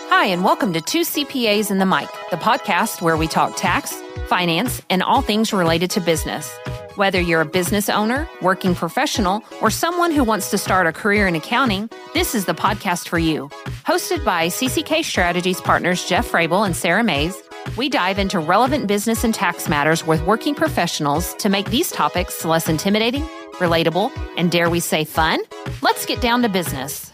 Hi, and welcome to Two CPAs and the Mic, the podcast where we talk tax, finance, and all things related to business. Whether you're a business owner, working professional, or someone who wants to start a career in accounting, this is the podcast for you. Hosted by CCK Strategies partners Jeff Frable and Sara Mays, we dive into relevant business and tax matters with working professionals to make these topics less intimidating, relatable, and dare we say fun? Let's get down to business.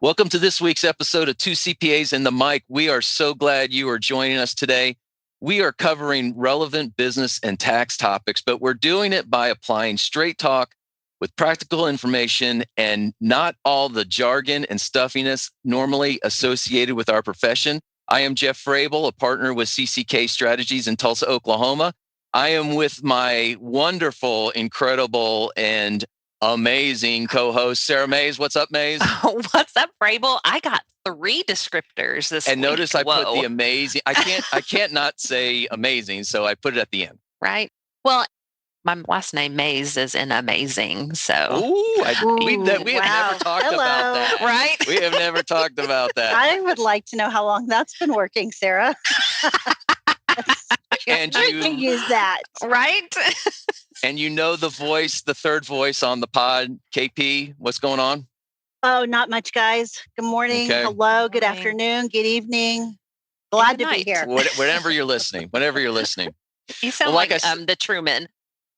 Welcome to this week's episode of Two CPAs and the Mic. We are so glad you are joining us today. We are covering relevant business and tax topics, but we're doing it by applying straight talk with practical information and not all the jargon and stuffiness normally associated with our profession. I am Jeff Frable, a partner with CCK Strategies in Tulsa, Oklahoma. I am with my wonderful, incredible, and amazing co-host, Sara Mays. What's up, Mays? Oh, what's up, Frable? I got 3 descriptors this week. And notice I put the amazing. I can't not say amazing, so I put it at the end. Right. Well, my last name Mays is in amazing. So we have never talked about that. Right? We have never talked about that. I would like to know how long that's been working, Sara. And you can use that. Right? And you know the voice, the third voice on the pod, KP, what's going on? Oh, not much, guys. Good morning. Okay. Hello. Good afternoon. Good evening. Glad to be here. Whenever you're listening. You sound like the Truman.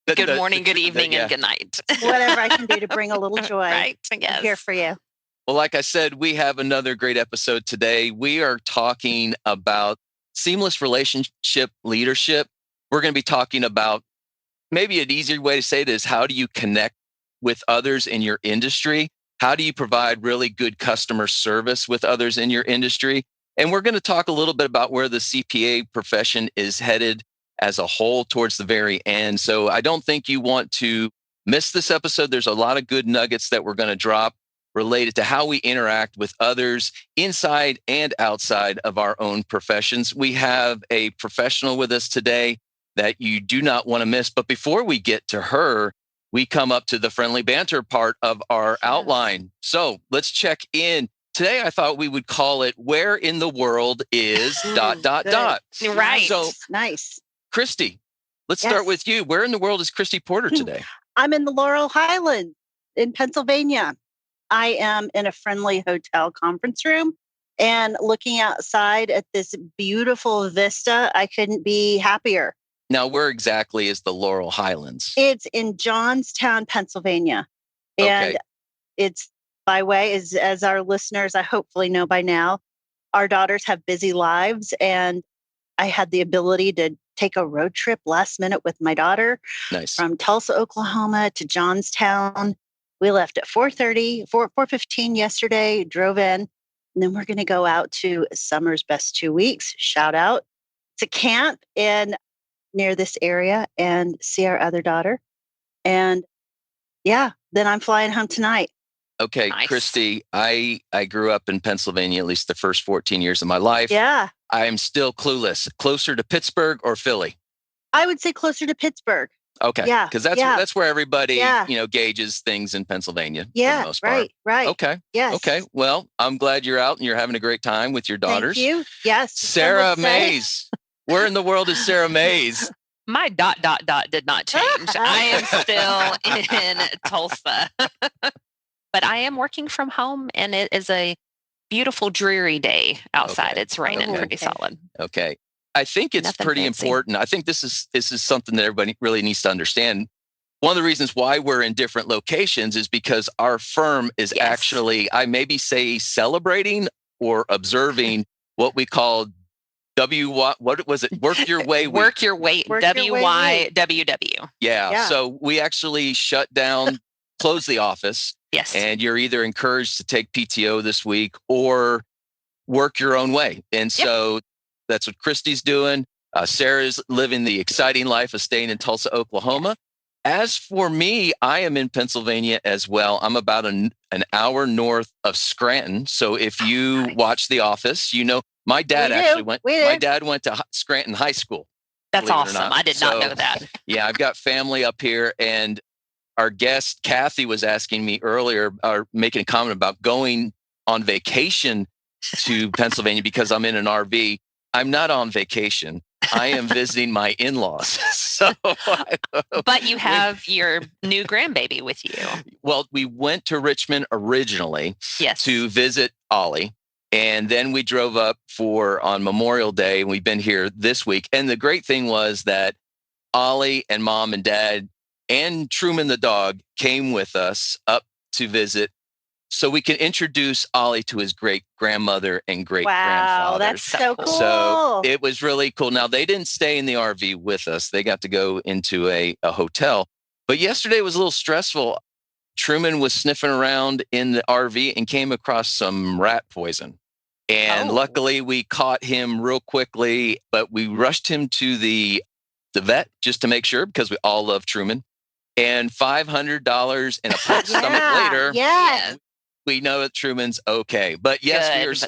Good morning, good evening, and good night. Whatever I can do to bring a little joy. Right? Yes. I'm here for you. Well, like I said, we have another great episode today. We are talking about seamless relationship leadership. We're going to be talking about, maybe an easier way to say it is, how do you connect with others in your industry? How do you provide really good customer service with others in your industry? And we're going to talk a little bit about where the CPA profession is headed as a whole towards the very end. So I don't think you want to miss this episode. There's a lot of good nuggets that we're going to drop related to how we interact with others inside and outside of our own professions. We have a professional with us today that you do not want to miss. But before we get to her, we come up to the friendly banter part of our outline. So let's check in. Today, I thought we would call it Where in the World is ... Right. So nice. Christy, let's start with you. Where in the world is Christy Porter today? I'm in the Laurel Highlands in Pennsylvania. I am in a friendly hotel conference room and looking outside at this beautiful vista. I couldn't be happier. Now, where exactly is the Laurel Highlands? It's in Johnstown, Pennsylvania. And it's by way, as our listeners, I hopefully know by now, our daughters have busy lives. And I had the ability to take a road trip last minute with my daughter from Tulsa, Oklahoma to Johnstown. We left at 4:15 yesterday, drove in, and then we're going to go out to Summer's Best 2 Weeks. Shout out. It's a camp near this area and see our other daughter. And then I'm flying home tonight. Okay, nice. Christy, I grew up in Pennsylvania at least the first 14 years of my life. Yeah. I am still clueless. Closer to Pittsburgh or Philly? I would say closer to Pittsburgh. Okay. Yeah. Because that's where everybody, gauges things in Pennsylvania. Yeah. For the most part. Right. Okay. Yes. Okay. Well, I'm glad you're out and you're having a great time with your daughters. Thank you. Yes. Sara Mays. Where in the world is Sara Mays? My ... did not change. I am still in Tulsa. But I am working from home, and it is a beautiful, dreary day outside. Okay. It's raining pretty solid. Okay. I think it's pretty important. I think this is something that everybody really needs to understand. One of the reasons why we're in different locations is because our firm is actually, I maybe say, celebrating or observing what we call what was it? Work Your Way Week. Work Your Way, WYWW. Yeah. So we actually shut down, closed the office. Yes. And you're either encouraged to take PTO this week or work your own way. And so that's what Christy's doing. Sarah's living the exciting life of staying in Tulsa, Oklahoma. As for me, I am in Pennsylvania as well. I'm about an hour north of Scranton. So if you watch The Office, you know, my dad went to Scranton High School. That's awesome. I did not know that. Yeah, I've got family up here, and our guest, Kathy, was asking me earlier, or making a comment about going on vacation to Pennsylvania because I'm in an RV. I'm not on vacation. I am visiting my in-laws. But you have your new grandbaby with you. Well, we went to Richmond originally to visit Ollie. And then we drove up on Memorial Day, and we've been here this week. And the great thing was that Ollie and Mom and Dad and Truman the dog came with us up to visit, so we can introduce Ollie to his great grandmother and great grandfather. Wow, that's so cool. So it was really cool. Now, they didn't stay in the RV with us. They got to go into a hotel. But yesterday was a little stressful. Truman was sniffing around in the RV and came across some rat poison. And luckily, we caught him real quickly, but we rushed him to the vet just to make sure, because we all love Truman. And $500 in a pet stomach later, we know that Truman's okay. But yes,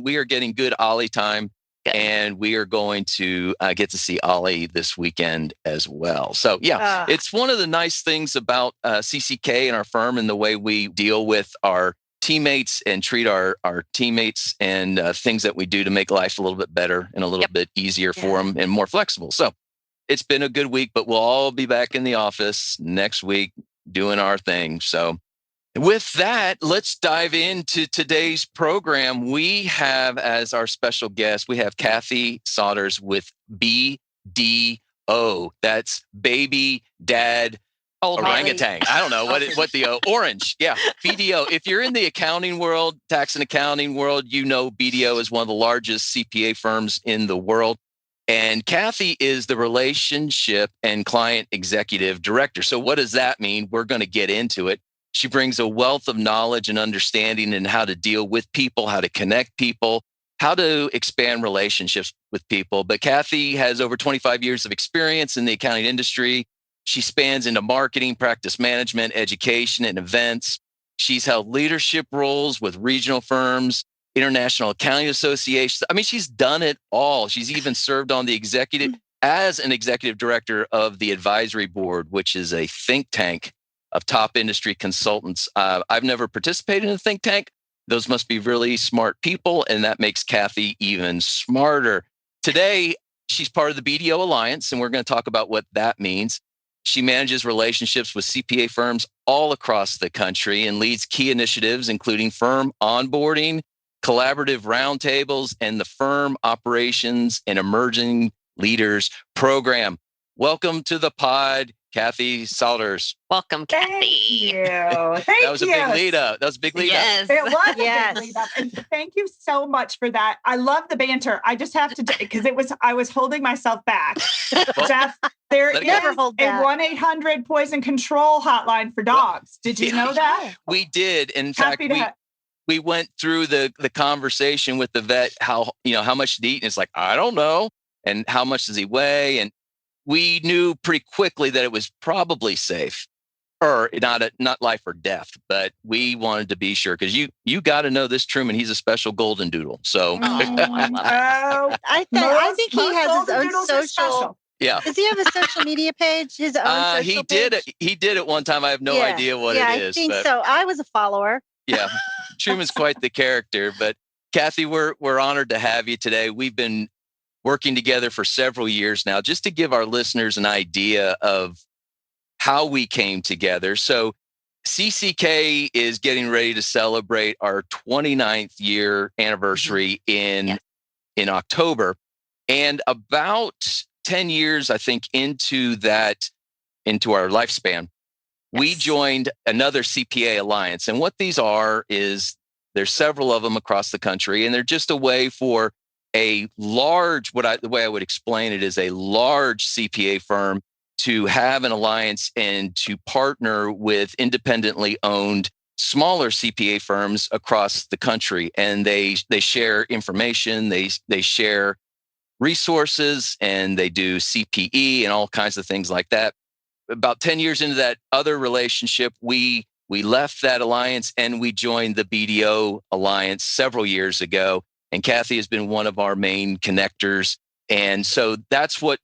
we are getting good Ollie time. Good. And we are going to get to see Ollie this weekend as well. So it's one of the nice things about CCK and our firm and the way we deal with our teammates and treat our teammates and things that we do to make life a little bit better and a little bit easier for them and more flexible. So it's been a good week, but we'll all be back in the office next week doing our thing. So with that, let's dive into today's program. We have as our special guest, we have Kathy Towne-Sautters with BDO. That's Baby Dad Orangutan. I don't know what the orange. Yeah. BDO. If you're in the accounting world, tax and accounting world, you know BDO is one of the largest CPA firms in the world. And Kathy is the relationship and client executive director. So what does that mean? We're going to get into it. She brings a wealth of knowledge and understanding in how to deal with people, how to connect people, how to expand relationships with people. But Kathy has over 25 years of experience in the accounting industry. She spans into marketing, practice management, education, and events. She's held leadership roles with regional firms, international accounting associations. I mean, she's done it all. She's even served on the as an executive director of the advisory board, which is a think tank of top industry consultants. I've never participated in a think tank. Those must be really smart people, and that makes Kathy even smarter. Today, she's part of the BDO Alliance, and we're going to talk about what that means. She manages relationships with CPA firms all across the country and leads key initiatives, including firm onboarding, collaborative roundtables, and the firm operations and emerging leaders program. Welcome to the pod, Kathy Towne-Sautters. Welcome, Kathy. Thank you. That was a big lead up. That was a big lead up. It was a big lead up. And thank you so much for that. I love the banter. I just have to, because I was holding myself back. Jeff, there is a 1-800 poison control hotline for dogs. Did you know that? We did. In fact, we went through the conversation with the vet, how much to eat. And it's like, I don't know. And how much does he weigh? And we knew pretty quickly that it was probably safe, or not life or death, but we wanted to be sure, because you got to know this Truman. He's a special golden doodle. So I think he has his own social. Yeah. Does he have a social media page? His own social page? He did it one time. I have no idea what it is. I think so. I was a follower. Yeah. Truman's quite the character. But Kathy, we're honored to have you today. We've been working together for several years now, just to give our listeners an idea of how we came together. So CCK is getting ready to celebrate our 29th year anniversary in October. And about 10 years, I think, into our lifespan, we joined another CPA Alliance. And what these is there's several of them across the country, and they're just a way for a large, the way I would explain it is a large CPA firm to have an alliance and to partner with independently owned smaller CPA firms across the country. And they share information, they share resources, and they do CPE and all kinds of things like that. About 10 years into that other relationship, we left that alliance and we joined the BDO Alliance several years ago. And Kathy has been one of our main connectors. And so that's what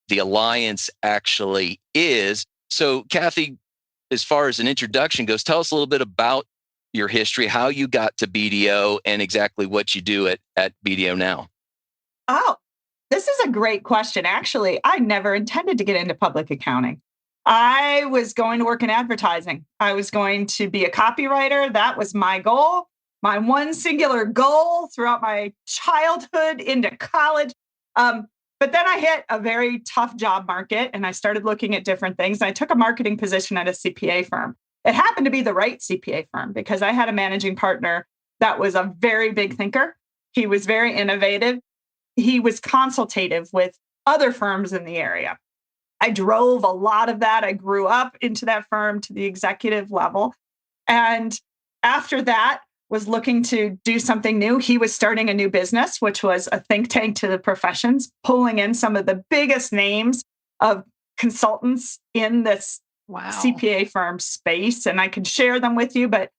the alliance actually is. So Kathy, as far as an introduction goes, tell us a little bit about your history, how you got to BDO, and exactly what you do at BDO now. Oh, this is a great question. Actually, I never intended to get into public accounting. I was going to work in advertising. I was going to be a copywriter. That was my goal, my one singular goal throughout my childhood into college. But then I hit a very tough job market and I started looking at different things. I took a marketing position at a CPA firm. It happened to be the right CPA firm because I had a managing partner that was a very big thinker. He was very innovative. He was consultative with other firms in the area. I drove a lot of that. I grew up into that firm to the executive level. And after that, was looking to do something new. He was starting a new business, which was a think tank to the professions, pulling in some of the biggest names of consultants in this CPA firm space. And I could share them with you, but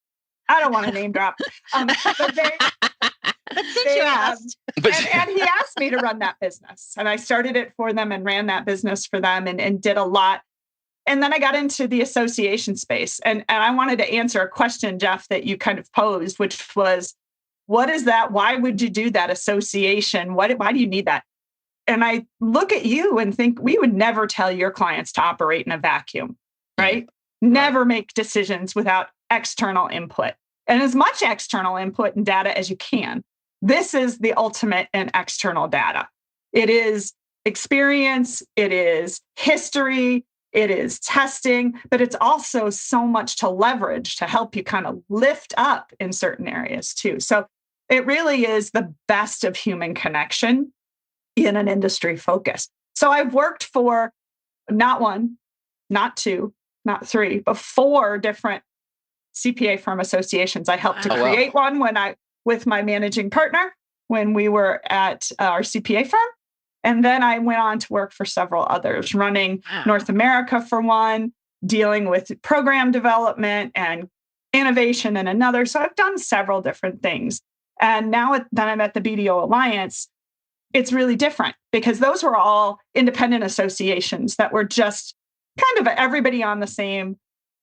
I don't want to name drop. But since you asked. And he asked me to run that business. And I started it for them and ran that business for them and did a lot. And then I got into the association space. And I wanted to answer a question, Jeff, that you kind of posed, which was, what is that? Why would you do that association? Why do you need that? And I look at you and think we would never tell your clients to operate in a vacuum, right? Mm-hmm. Never make decisions without external input. And as much external input and data as you can. This is the ultimate in external data. It is experience, it is history, it is testing, but it's also so much to leverage to help you kind of lift up in certain areas too. So it really is the best of human connection in an industry focus. So I've worked for not one, not two, not three, but 4 different CPA firm associations. I helped to create one with my managing partner when we were at our CPA firm. And then I went on to work for several others, running North America for one, dealing with program development and innovation in another. So I've done several different things. And now that I'm at the BDO Alliance, it's really different because those were all independent associations that were just kind of everybody on the same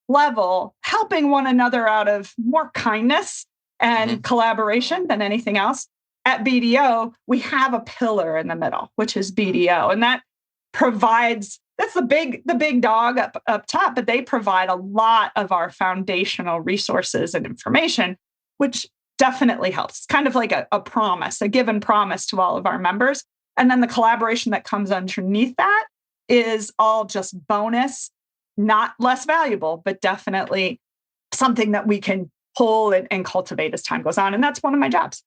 level, helping one another out of more kindness and collaboration than anything else. At BDO, we have a pillar in the middle, which is BDO. And that provides, that's the big dog up top, but they provide a lot of our foundational resources and information, which definitely helps. It's kind of like a promise, a given promise to all of our members. And then the collaboration that comes underneath that is all just bonus, not less valuable, but definitely something that we can pull and cultivate as time goes on. And that's one of my jobs.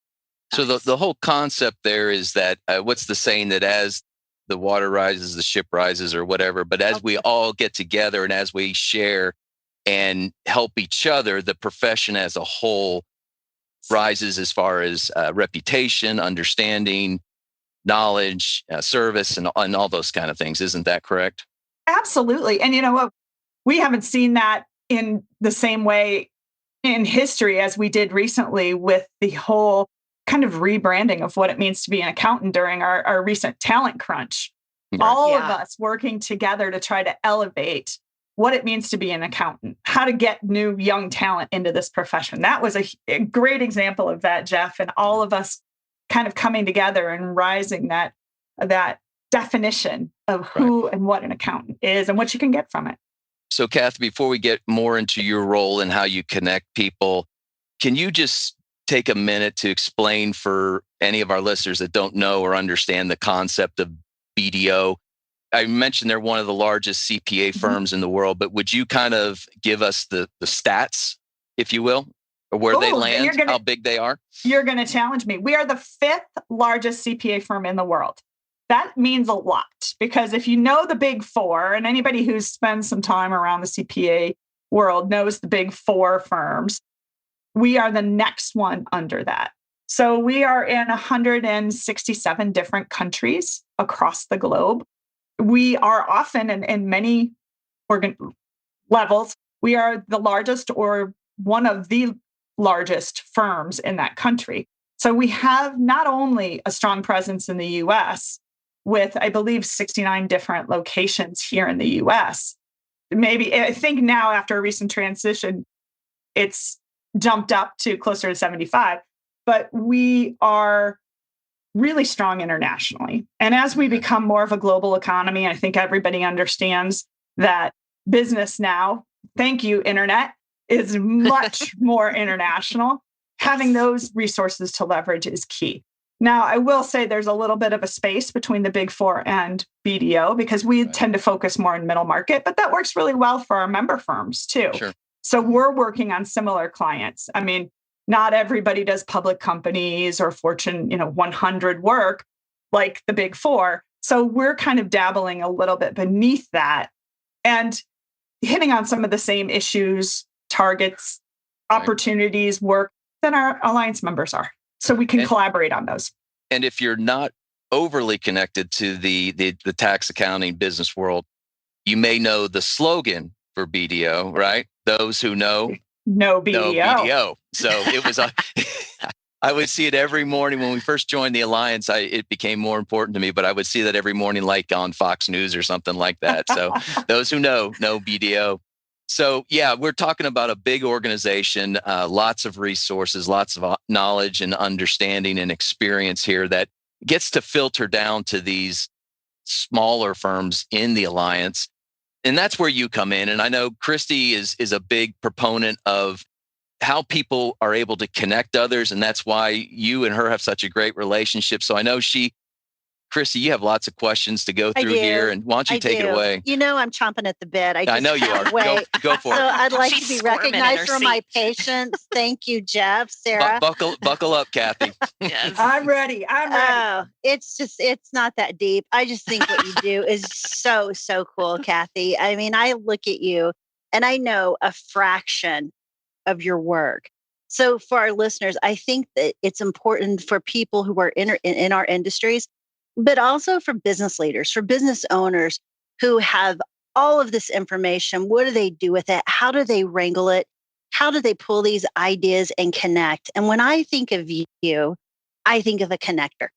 So the whole concept there is that, what's the saying, that as the water rises, the ship rises or whatever, but as we all get together and as we share and help each other, the profession as a whole rises as far as reputation, understanding, knowledge, service, and all those kind of things. Isn't that correct? Absolutely. And you know what? We haven't seen that in the same way in history as we did recently with the whole kind of rebranding of what it means to be an accountant during our recent talent crunch. Right. All of us working together to try to elevate what it means to be an accountant, how to get new young talent into this profession. That was a great example of that, Jeff, and all of us kind of coming together and rising that definition of who and what an accountant is and what you can get from it. So, Kathy, before we get more into your role and how you connect people, can you just take a minute to explain for any of our listeners that don't know or understand the concept of BDO? I mentioned they're one of the largest CPA firms in the world, but would you kind of give us the stats, if you will, or where they land, how big they are? You're going to challenge me. We are the 5th largest CPA firm in the world. That means a lot because if you know the big 4, and anybody who spends some time around the CPA world knows the big 4 firms, we are the next one under that. So we are in 167 different countries across the globe. We are often in many levels, we are the largest or one of the largest firms in that country. So we have not only a strong presence in the US with, I believe, 69 different locations here in the US, maybe, I think now after a recent transition, it's jumped up to closer to 75, but we are really strong internationally. And as we become more of a global economy, I think everybody understands that business now, thank you, internet, is much more international. Having those resources to leverage is key. Now, I will say there's a little bit of a space between the big four and BDO because we tend to focus more in middle market, but that works really well for our member firms too. Sure. So we're working on similar clients. I mean, not everybody does public companies or Fortune, 100 work like the big four. So we're kind of dabbling a little bit beneath that and hitting on some of the same issues, targets, opportunities, work than our Alliance members are. So we can collaborate on those. And if you're not overly connected to the tax accounting business world, you may know the slogan for BDO, right? Those who know. No BDO. No BDO. So it was, I would see it every morning when we first joined the Alliance. It became more important to me, but I would see that every morning, like on Fox News or something like that. So those who know BDO. So yeah, we're talking about a big organization, lots of resources, lots of knowledge and understanding and experience here that gets to filter down to these smaller firms in the Alliance. And that's where you come in. And I know Christy is a big proponent of how people are able to connect others. And that's why you and her have such a great relationship. So I know Christy, you have lots of questions to go through here. And why don't you take it away? I'm chomping at the bit. I know you are. Go for it. So I'd like to be recognized for my patience. Thank you, Jeff, Sarah. Buckle up, Kathy. Yes. I'm ready. Oh, it's not that deep. I just think what you do is so cool, Kathy. I mean, I look at you and I know a fraction of your work. So for our listeners, I think that it's important for people who are in our industries, but also for business leaders, for business owners who have all of this information. What do they do with it? How do they wrangle it? How do they pull these ideas and connect? And when I think of you, I think of a connector.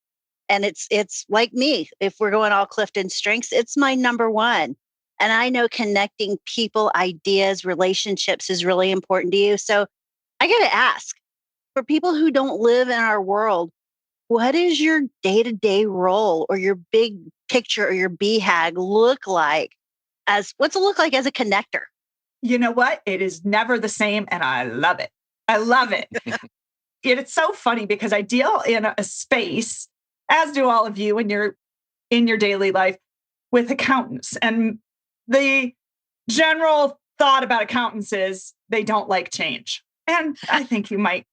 And it's like me. If we're going all Clifton strengths, it's my number one. And I know connecting people, ideas, relationships is really important to you. So I got to ask, for people who don't live in our world, what is your day-to-day role or your big picture or your BHAG look like? What's it look like as a connector? You know what? It is never the same. And I love it. I love it. It's so funny because I deal in a space, as do all of you when you're in your daily life, with accountants. And the general thought about accountants is they don't like change. And I think you might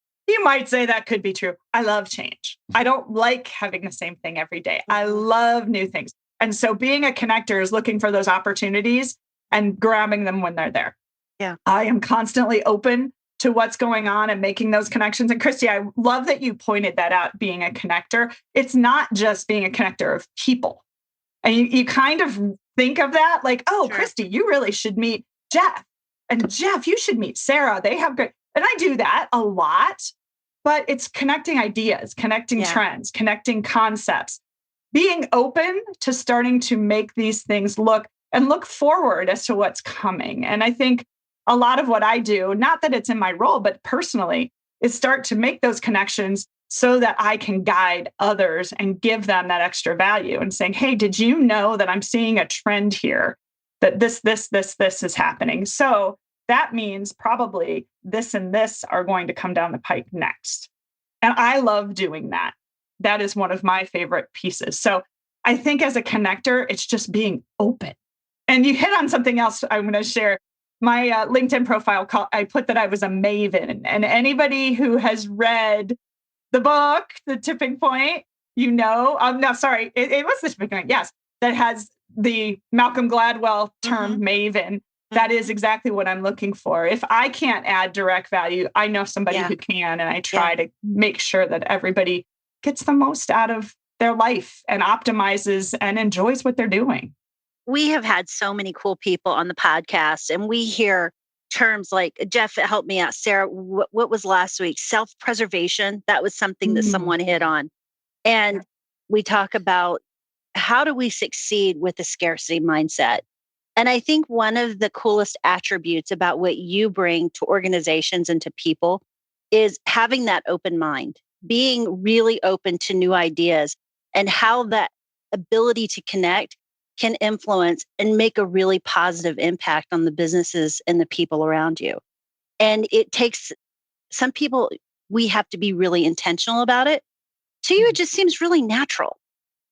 say that could be true. I love change. I don't like having the same thing every day. I love new things. And so being a connector is looking for those opportunities and grabbing them when they're there. Yeah. I am constantly open to what's going on and making those connections. And Christy, I love that you pointed that out, being a connector. It's not just being a connector of people. And you kind of think of that like, oh, sure. Christy, you really should meet Jeff. And Jeff, you should meet Sarah. They have great. And I do that a lot, but it's connecting ideas, connecting trends, connecting concepts, being open to starting to make these things look forward as to what's coming. And I think a lot of what I do, not that it's in my role, but personally, is start to make those connections so that I can guide others and give them that extra value and saying, hey, did you know that I'm seeing a trend here, that this is happening? So that means probably this and this are going to come down the pike next. And I love doing that. That is one of my favorite pieces. So I think as a connector, it's just being open. And you hit on something else I'm going to share. My LinkedIn profile, I put that I was a maven. And anybody who has read the book, The Tipping Point, it was The Tipping Point, yes, that has the Malcolm Gladwell term maven. That is exactly what I'm looking for. If I can't add direct value, I know somebody who can, and I try to make sure that everybody gets the most out of their life and optimizes and enjoys what they're doing. We have had so many cool people on the podcast, and we hear terms like, Jeff, help me out. Sarah, what was last week? Self-preservation. That was something that someone hit on. And we talk about how do we succeed with the scarcity mindset? And I think one of the coolest attributes about what you bring to organizations and to people is having that open mind, being really open to new ideas and how that ability to connect can influence and make a really positive impact on the businesses and the people around you. And it takes some people, we have to be really intentional about it. To you, it just seems really natural.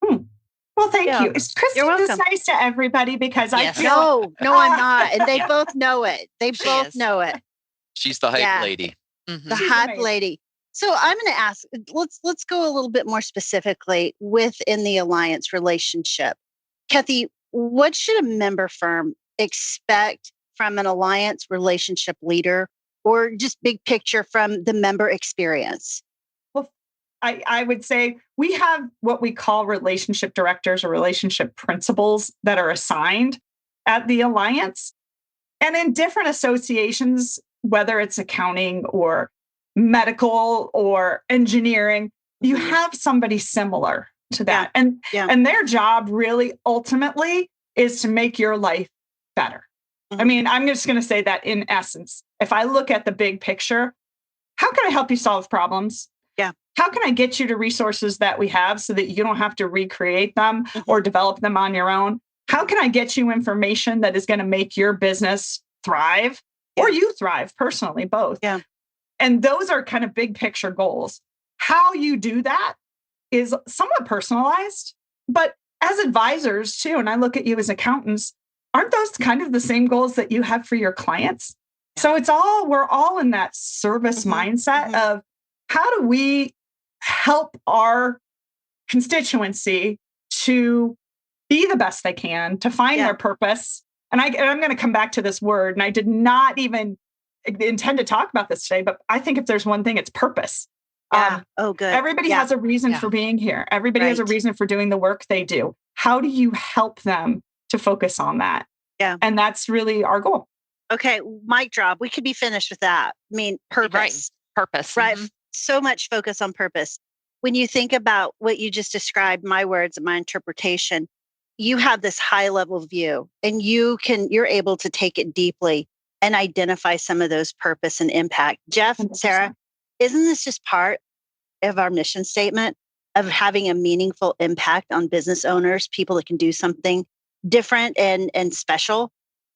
Well, thank you. Is Christine this nice to everybody? Because I feel... No, I'm not. And they both know it. They both know it. She's the hype lady. Mm-hmm. The hype lady. So I'm going to ask, let's go a little bit more specifically within the Alliance relationship. Kathy, what should a member firm expect from an Alliance relationship leader, or just big picture from the member experience? Well, I would say we have what we call relationship directors or relationship principals that are assigned at the Alliance. And in different associations, whether it's accounting or medical or engineering, you have somebody similar to that. And their job really ultimately is to make your life better. I mean, I'm just going to say that in essence, if I look at the big picture, how can I help you solve problems? Yeah. How can I get you to resources that we have so that you don't have to recreate them or develop them on your own? How can I get you information that is going to make your business thrive or you thrive personally, both? Yeah. And those are kind of big picture goals. How you do that is somewhat personalized, but as advisors too, and I look at you as accountants, aren't those kind of the same goals that you have for your clients? So we're all in that service mindset of how do we help our constituency to be the best they can, to find their purpose. And I'm going to come back to this word, and I did not even intend to talk about this today, but I think if there's one thing, it's purpose. Good. Everybody has a reason for being here. Everybody has a reason for doing the work they do. How do you help them to focus on that? Yeah. And that's really our goal. Okay. Mic drop. We could be finished with that. I mean, purpose. Right. Purpose. Right. Mm-hmm. So much focus on purpose. When you think about what you just described, my words and my interpretation, you have this high level view, and you're able to take it deeply and identify some of those purpose and impact. Jeff, 100%. Sarah, isn't this just part of our mission statement of having a meaningful impact on business owners, people that can do something different and special?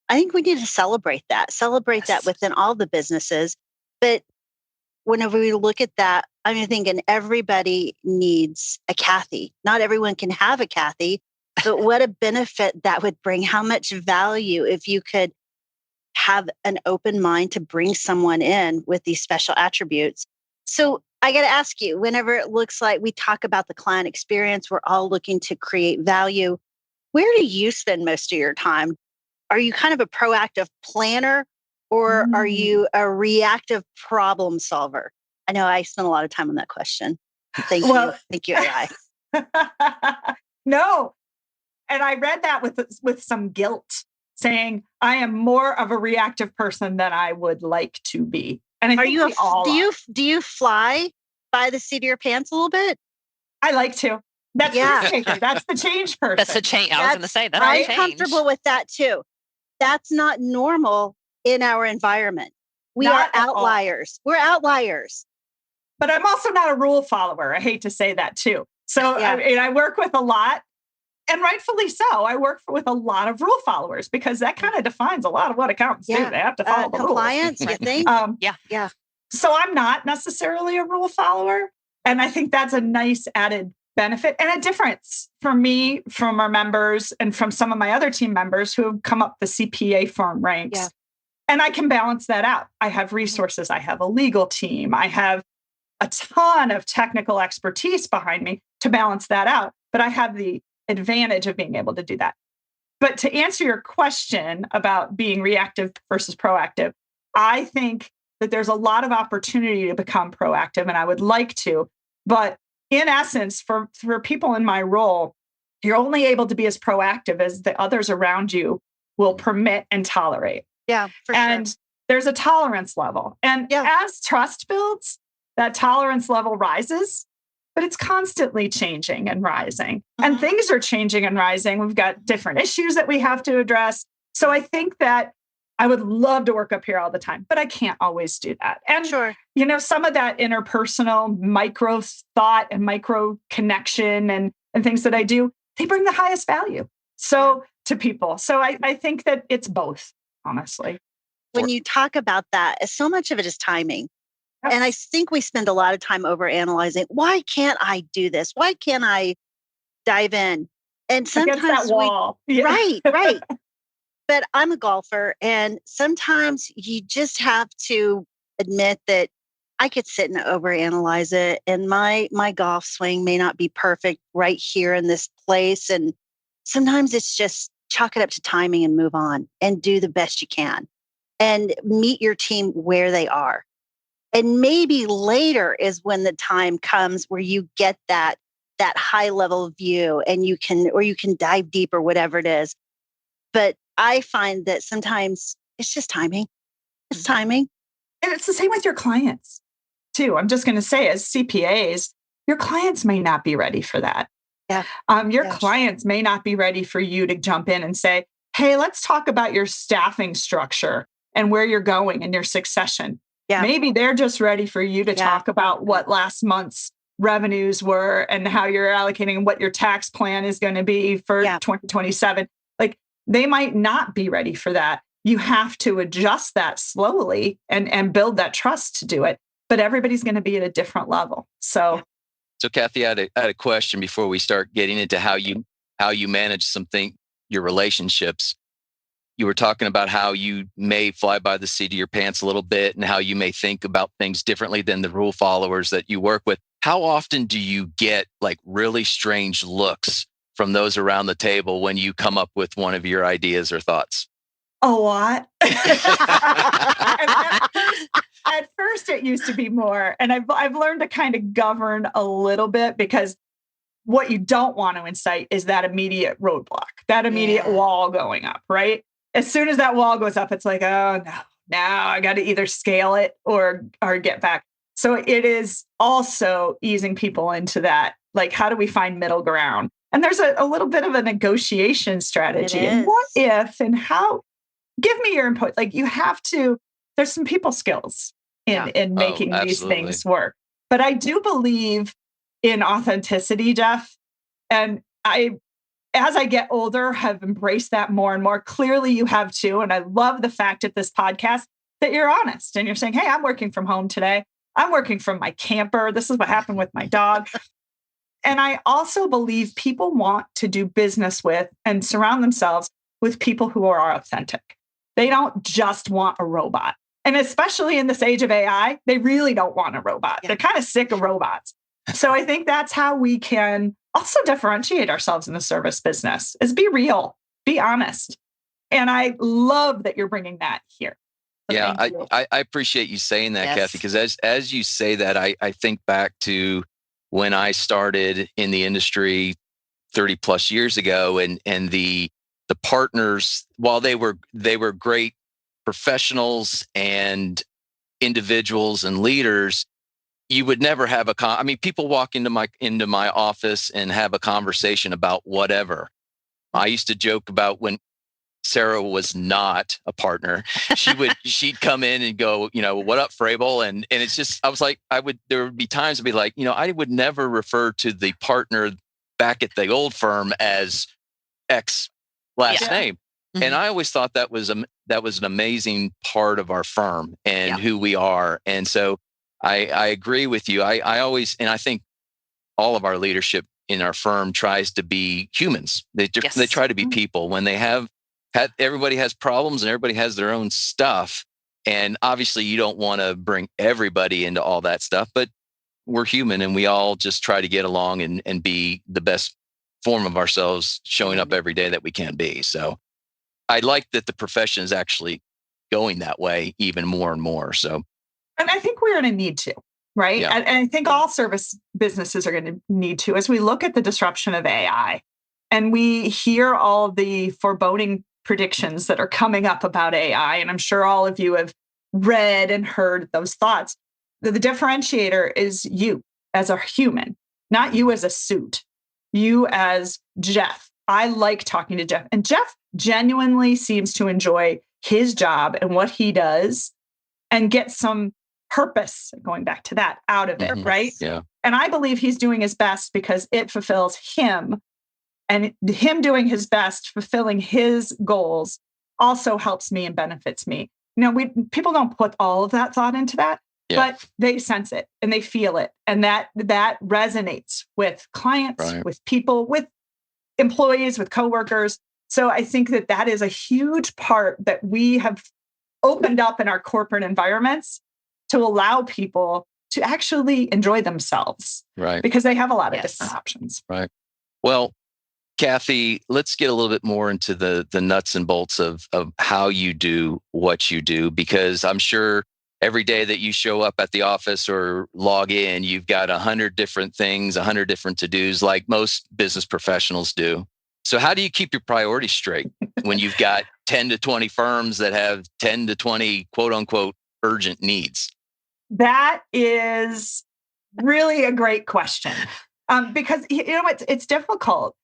I think we need to celebrate that within all the businesses. But whenever we look at that, I'm thinking everybody needs a Kathy. Not everyone can have a Kathy, but what a benefit that would bring. How much value if you could have an open mind to bring someone in with these special attributes. So I got to ask you, whenever it looks like we talk about the client experience, we're all looking to create value. Where do you spend most of your time? Are you kind of a proactive planner, or are you a reactive problem solver? I know I spent a lot of time on that question. Thank you, AI. No. And I read that with some guilt, saying I am more of a reactive person than I would like to be. And I think do you fly by the seat of your pants a little bit? I like to. That's that's the change person. That's the change. I was going to say that. I'm comfortable with that too. That's not normal in our environment. We are outliers. We're outliers. But I'm also not a rule follower. I hate to say that too. So I work with a lot, and rightfully so. I work with a lot of rule followers because that kind of defines a lot of what accountants do. They have to follow the compliance, rules. You think? Yeah. So I'm not necessarily a rule follower. And I think that's a nice added benefit and a difference for me, from our members, and from some of my other team members who have come up the CPA firm ranks. Yeah. And I can balance that out. I have resources. I have a legal team. I have a ton of technical expertise behind me to balance that out. But I have the advantage of being able to do that. But to answer your question about being reactive versus proactive, I think that there's a lot of opportunity to become proactive, and I would like to. But in essence, for people in my role, you're only able to be as proactive as the others around you will permit and tolerate. Yeah, for sure. And there's a tolerance level. And as trust builds, that tolerance level rises, but it's constantly changing and rising. And things are changing and rising. We've got different issues that we have to address. So I think that I would love to work up here all the time, but I can't always do that. And, some of that interpersonal micro thought and micro connection and things that I do, they bring the highest value to people. So I think that it's both, honestly. When you talk about that, so much of it is timing. Yep. And I think we spend a lot of time overanalyzing. Why can't I do this? Why can't I dive in? And sometimes against that wall. Right. But I'm a golfer, and sometimes you just have to admit that I could sit and overanalyze it, and my golf swing may not be perfect right here in this place. And sometimes it's just chalk it up to timing and move on and do the best you can and meet your team where they are. And maybe later is when the time comes where you get that high level view and you can dive deep or whatever it is. But I find that sometimes it's just timing. It's timing. And it's the same with your clients too. I'm just going to say, as CPAs, your clients may not be ready for that. Yeah. Your clients may not be ready for you to jump in and say, hey, let's talk about your staffing structure and where you're going and your succession. Yeah. Maybe they're just ready for you to talk about what last month's revenues were and how you're allocating and what your tax plan is going to be for 2027. Like, they might not be ready for that. You have to adjust that slowly and build that trust to do it. But everybody's going to be at a different level. So Kathy, I had a question before we start getting into how you manage your relationships. You were talking about how you may fly by the seat of your pants a little bit and how you may think about things differently than the rule followers that you work with. How often do you get like really strange looks from those around the table when you come up with one of your ideas or thoughts? A lot. At first, it used to be more. And I've learned to kind of govern a little bit, because what you don't want to incite is that immediate roadblock, that immediate wall going up, right? As soon as that wall goes up, it's like, oh, no, now I got to either scale it or get back. So it is also easing people into that. Like, how do we find middle ground? And there's a little bit of a negotiation strategy. And what if and how? Give me your input. Like, you have to, there's some people skills in making these things work. But I do believe in authenticity, Jeff. And as I get older, have embraced that more and more. Clearly you have too. And I love the fact at this podcast that you're honest and you're saying, hey, I'm working from home today. I'm working from my camper. This is what happened with my dog. And I also believe people want to do business with and surround themselves with people who are authentic. They don't just want a robot. And especially in this age of AI, they really don't want a robot. Yeah. They're kind of sick of robots. So I think that's how we can also differentiate ourselves in the service business, is be real, be honest. And I love that you're bringing that here. So I appreciate you saying that, Kathy, because as you say that, I think back to when I started in the industry 30 plus years ago, and the partners, while they were great professionals and individuals and leaders, you would never have people walk into my office and have a conversation about whatever. I used to joke about when Sarah was not a partner, she'd come in and go, what up, Frable? And it's just, I was like, there would be times I'd be like, I would never refer to the partner back at the old firm as X last name. Mm-hmm. And I always thought that was an amazing part of our firm and who we are. And so I agree with you. I always, and I think all of our leadership in our firm tries to be humans. They try to be people. When they everybody has problems and everybody has their own stuff. And obviously you don't want to bring everybody into all that stuff, but we're human and we all just try to get along and be the best form of ourselves, showing up every day that we can be. So I like that the profession is actually going that way even more and more. So, and I think we're going to need to, right? Yeah. And I think all service businesses are going to need to, as we look at the disruption of AI and we hear all the foreboding predictions that are coming up about AI. And I'm sure all of you have read and heard those thoughts. The differentiator is you as a human, not you as a suit, you as Jeff, I like talking to Jeff. And Jeff genuinely seems to enjoy his job and what he does and get some purpose, going back to that, out of it, right? Yeah. And I believe he's doing his best because it fulfills him. And him doing his best, fulfilling his goals also helps me and benefits me. People don't put all of that thought into that, but they sense it and they feel it. And that resonates with clients, with people, with employees, with coworkers. So I think that is a huge part that we have opened up in our corporate environments to allow people to actually enjoy themselves. Right. Because they have a lot of different options. Right. Well, Kathy, let's get a little bit more into the nuts and bolts of how you do what you do, because I'm sure every day that you show up at the office or log in, you've got 100 different things, 100 different to-dos like most business professionals do. So how do you keep your priorities straight when you've got 10 to 20 firms that have 10 to 20 quote unquote urgent needs? That is really a great question. Because it's difficult.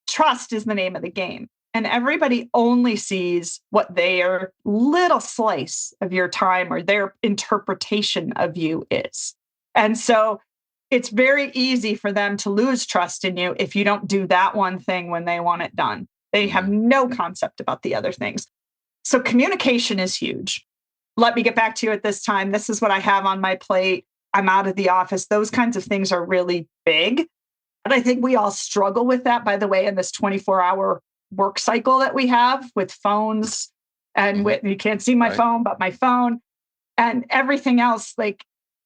Trust is the name of the game. And everybody only sees what their little slice of your time or their interpretation of you is. And so it's very easy for them to lose trust in you if you don't do that one thing when they want it done. They have no concept about the other things. So communication is huge. Let me get back to you at this time. This is what I have on my plate. I'm out of the office. Those kinds of things are really big. And I think we all struggle with that, by the way, in this 24-hour work cycle that we have with phones and you can't see my phone, but my phone and everything else, like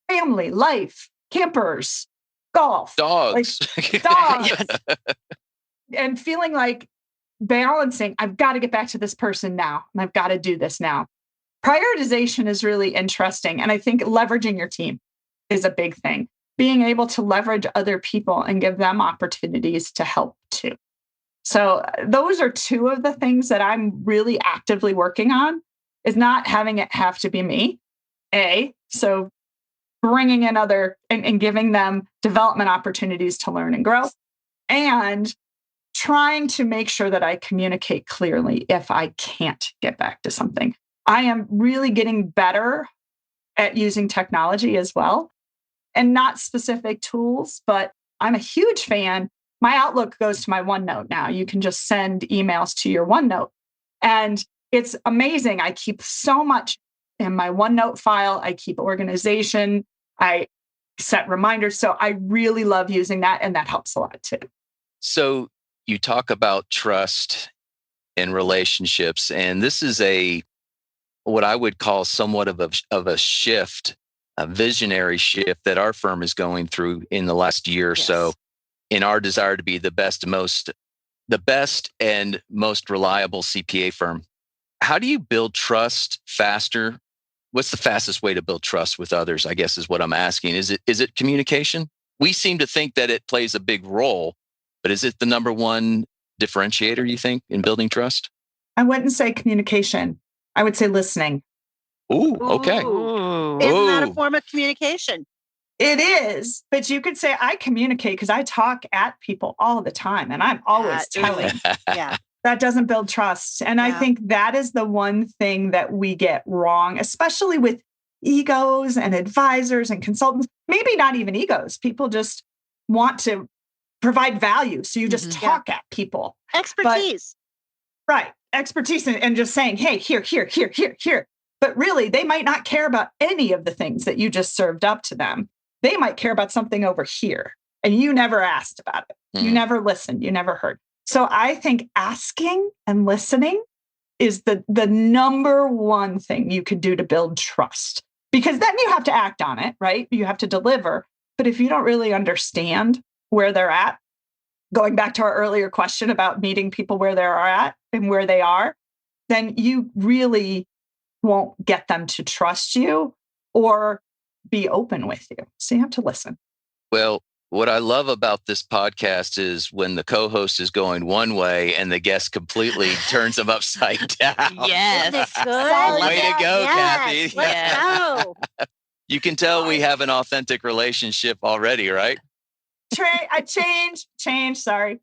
family, life, campers, golf, dogs, and feeling like balancing, I've got to get back to this person now, and I've got to do this now. Prioritization is really interesting. And I think leveraging your team is a big thing. Being able to leverage other people and give them opportunities to help too. So those are two of the things that I'm really actively working on, is not having it have to be me. So bringing in other and giving them development opportunities to learn and grow, and trying to make sure that I communicate clearly if I can't get back to something. I am really getting better at using technology as well, and not specific tools, but I'm a huge fan. My Outlook goes to my OneNote now. You can just send emails to your OneNote. And it's amazing. I keep so much in my OneNote file. I keep organization. I set reminders. So I really love using that. And that helps a lot too. So you talk about trust and relationships. And this is what I would call somewhat of a shift, a visionary shift that our firm is going through in the last year or so, in our desire to be the best and most reliable CPA firm. How do you build trust faster? What's the fastest way to build trust with others, I guess is what I'm asking. Is it communication? We seem to think that it plays a big role, but is it the number one differentiator, you think, in building trust? I wouldn't say communication. I would say listening. Ooh, okay. Isn't that a form of communication? It is, but you could say I communicate because I talk at people all the time and I'm always telling. That doesn't build trust. And I think that is the one thing that we get wrong, especially with egos and advisors and consultants. Maybe not even egos. People just want to provide value. So you just talk at people. Expertise. Expertise and just saying, hey, here. But really, they might not care about any of the things that you just served up to them. They might care about something over here. And you never asked about it. You never listened. You never heard. So I think asking and listening is the number one thing you could do to build trust. Because then you have to act on it, right? You have to deliver. But if you don't really understand where they're at, going back to our earlier question about meeting people where they are at and where they are, then you really won't get them to trust you or be open with you. So you have to listen. Well, what I love about this podcast is when the co-host is going one way and the guest completely turns them upside down. Yes. Way to go, Kathy. Let's go. You can tell we have an authentic relationship already, right? Change, sorry.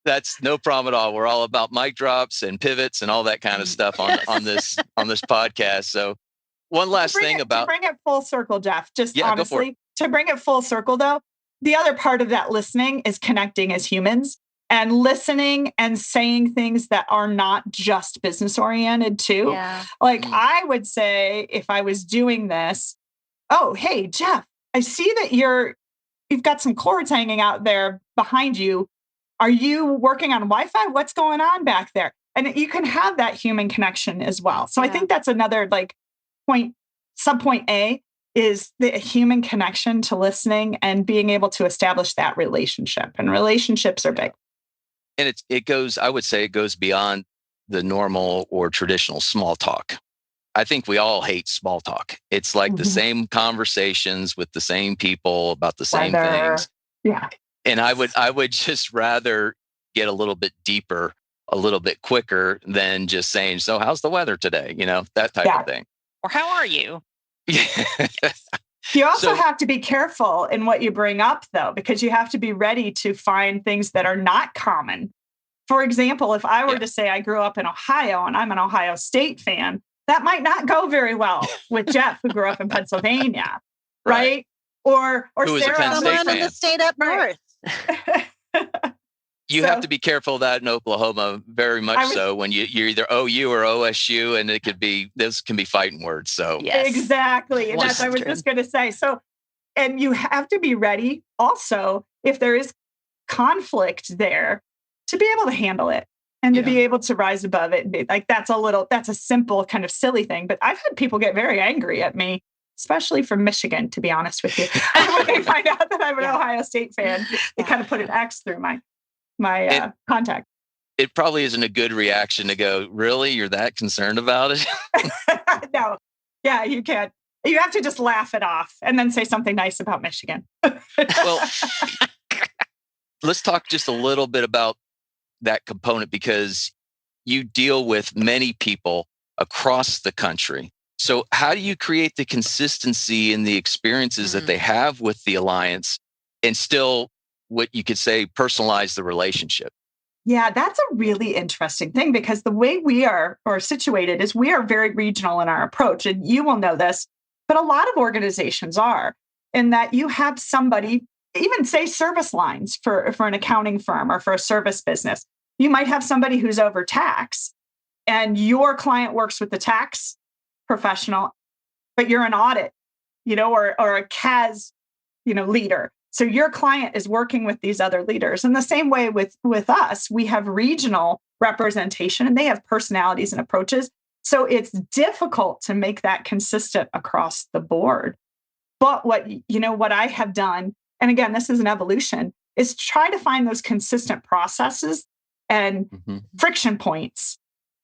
That's no problem at all. We're all about mic drops and pivots and all that kind of stuff on this podcast. So one last thing about... To bring it full circle, Jeff, just yeah, honestly, to bring it full circle though, the other part of that listening is connecting as humans and listening and saying things that are not just business oriented too. Yeah. Like I would say if I was doing this, oh, hey, Jeff, I see that you've got some cords hanging out there behind you. Are you working on Wi-Fi? What's going on back there? And you can have that human connection as well. So I think that's another point, subpoint A is the human connection to listening and being able to establish that relationship. And relationships are big. And I would say it goes beyond the normal or traditional small talk. I think we all hate small talk. It's like the same conversations with the same people about the same things. Yeah. And I would just rather get a little bit deeper, a little bit quicker than just saying, so how's the weather today? That type of thing. Or how are you? You also have to be careful in what you bring up, though, because you have to be ready to find things that are not common. For example, if I were to say I grew up in Ohio and I'm an Ohio State fan, that might not go very well with Jeff, who grew up in Pennsylvania, right? Or Sarah, someone in the state up north. You have to be careful of that in Oklahoma, very much so. When you're either OU or OSU, and those can be fighting words. So exactly, and that's what I was just going to say. So, and you have to be ready also if there is conflict there to be able to handle it and to be able to rise above it and be like, that's a simple kind of silly thing. But I've had people get very angry at me, especially from Michigan, to be honest with you. When they find out that I'm an Ohio State fan, they kind of put an X through my contact. It probably isn't a good reaction to go, really? You're that concerned about it? No. Yeah, you can't. You have to just laugh it off and then say something nice about Michigan. Well, let's talk just a little bit about that component, because you deal with many people across the country. So how do you create the consistency in the experiences that they have with the Alliance and still, what you could say, personalize the relationship? Yeah, that's a really interesting thing, because the way we are situated is we are very regional in our approach. And you will know this, but a lot of organizations are, in that you have somebody, even say service lines for an accounting firm or for a service business. You might have somebody who's over tax and your client works with the tax professional, but you're an audit, or a CAS, leader. So your client is working with these other leaders. And the same way with us, we have regional representation and they have personalities and approaches. So it's difficult to make that consistent across the board. But what I have done, and again, this is an evolution, is try to find those consistent processes and friction points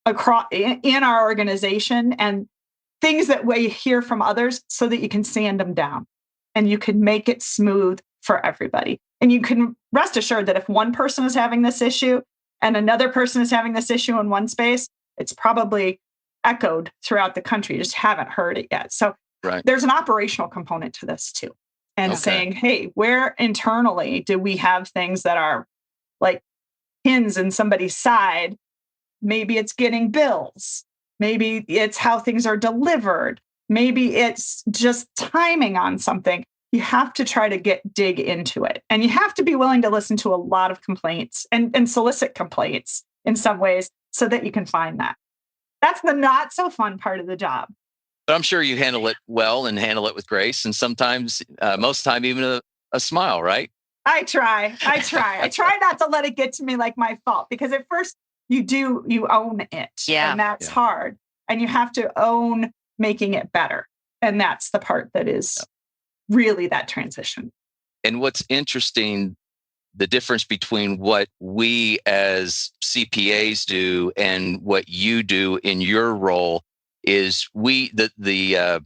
across in our organization and things that we hear from others so that you can sand them down and you can make it smooth for everybody. And you can rest assured that if one person is having this issue and another person is having this issue in one space, it's probably echoed throughout the country. You just haven't heard it yet. So there's an operational component to this too. And saying, hey, where internally do we have things that are like pins in somebody's side? Maybe it's getting bills. Maybe it's how things are delivered. Maybe it's just timing on something. You have to try to dig into it. And you have to be willing to listen to a lot of complaints and solicit complaints in some ways so that you can find that. That's the not so fun part of the job. But I'm sure you handle it well and handle it with grace. And sometimes, most of the time, even a smile, right? I try. I try not to let it get to me like my fault, because at first you own it. Yeah. And that's hard. And you have to own making it better. And that's the part that is really that transition. And what's interesting, the difference between what we as CPAs do and what you do in your role is the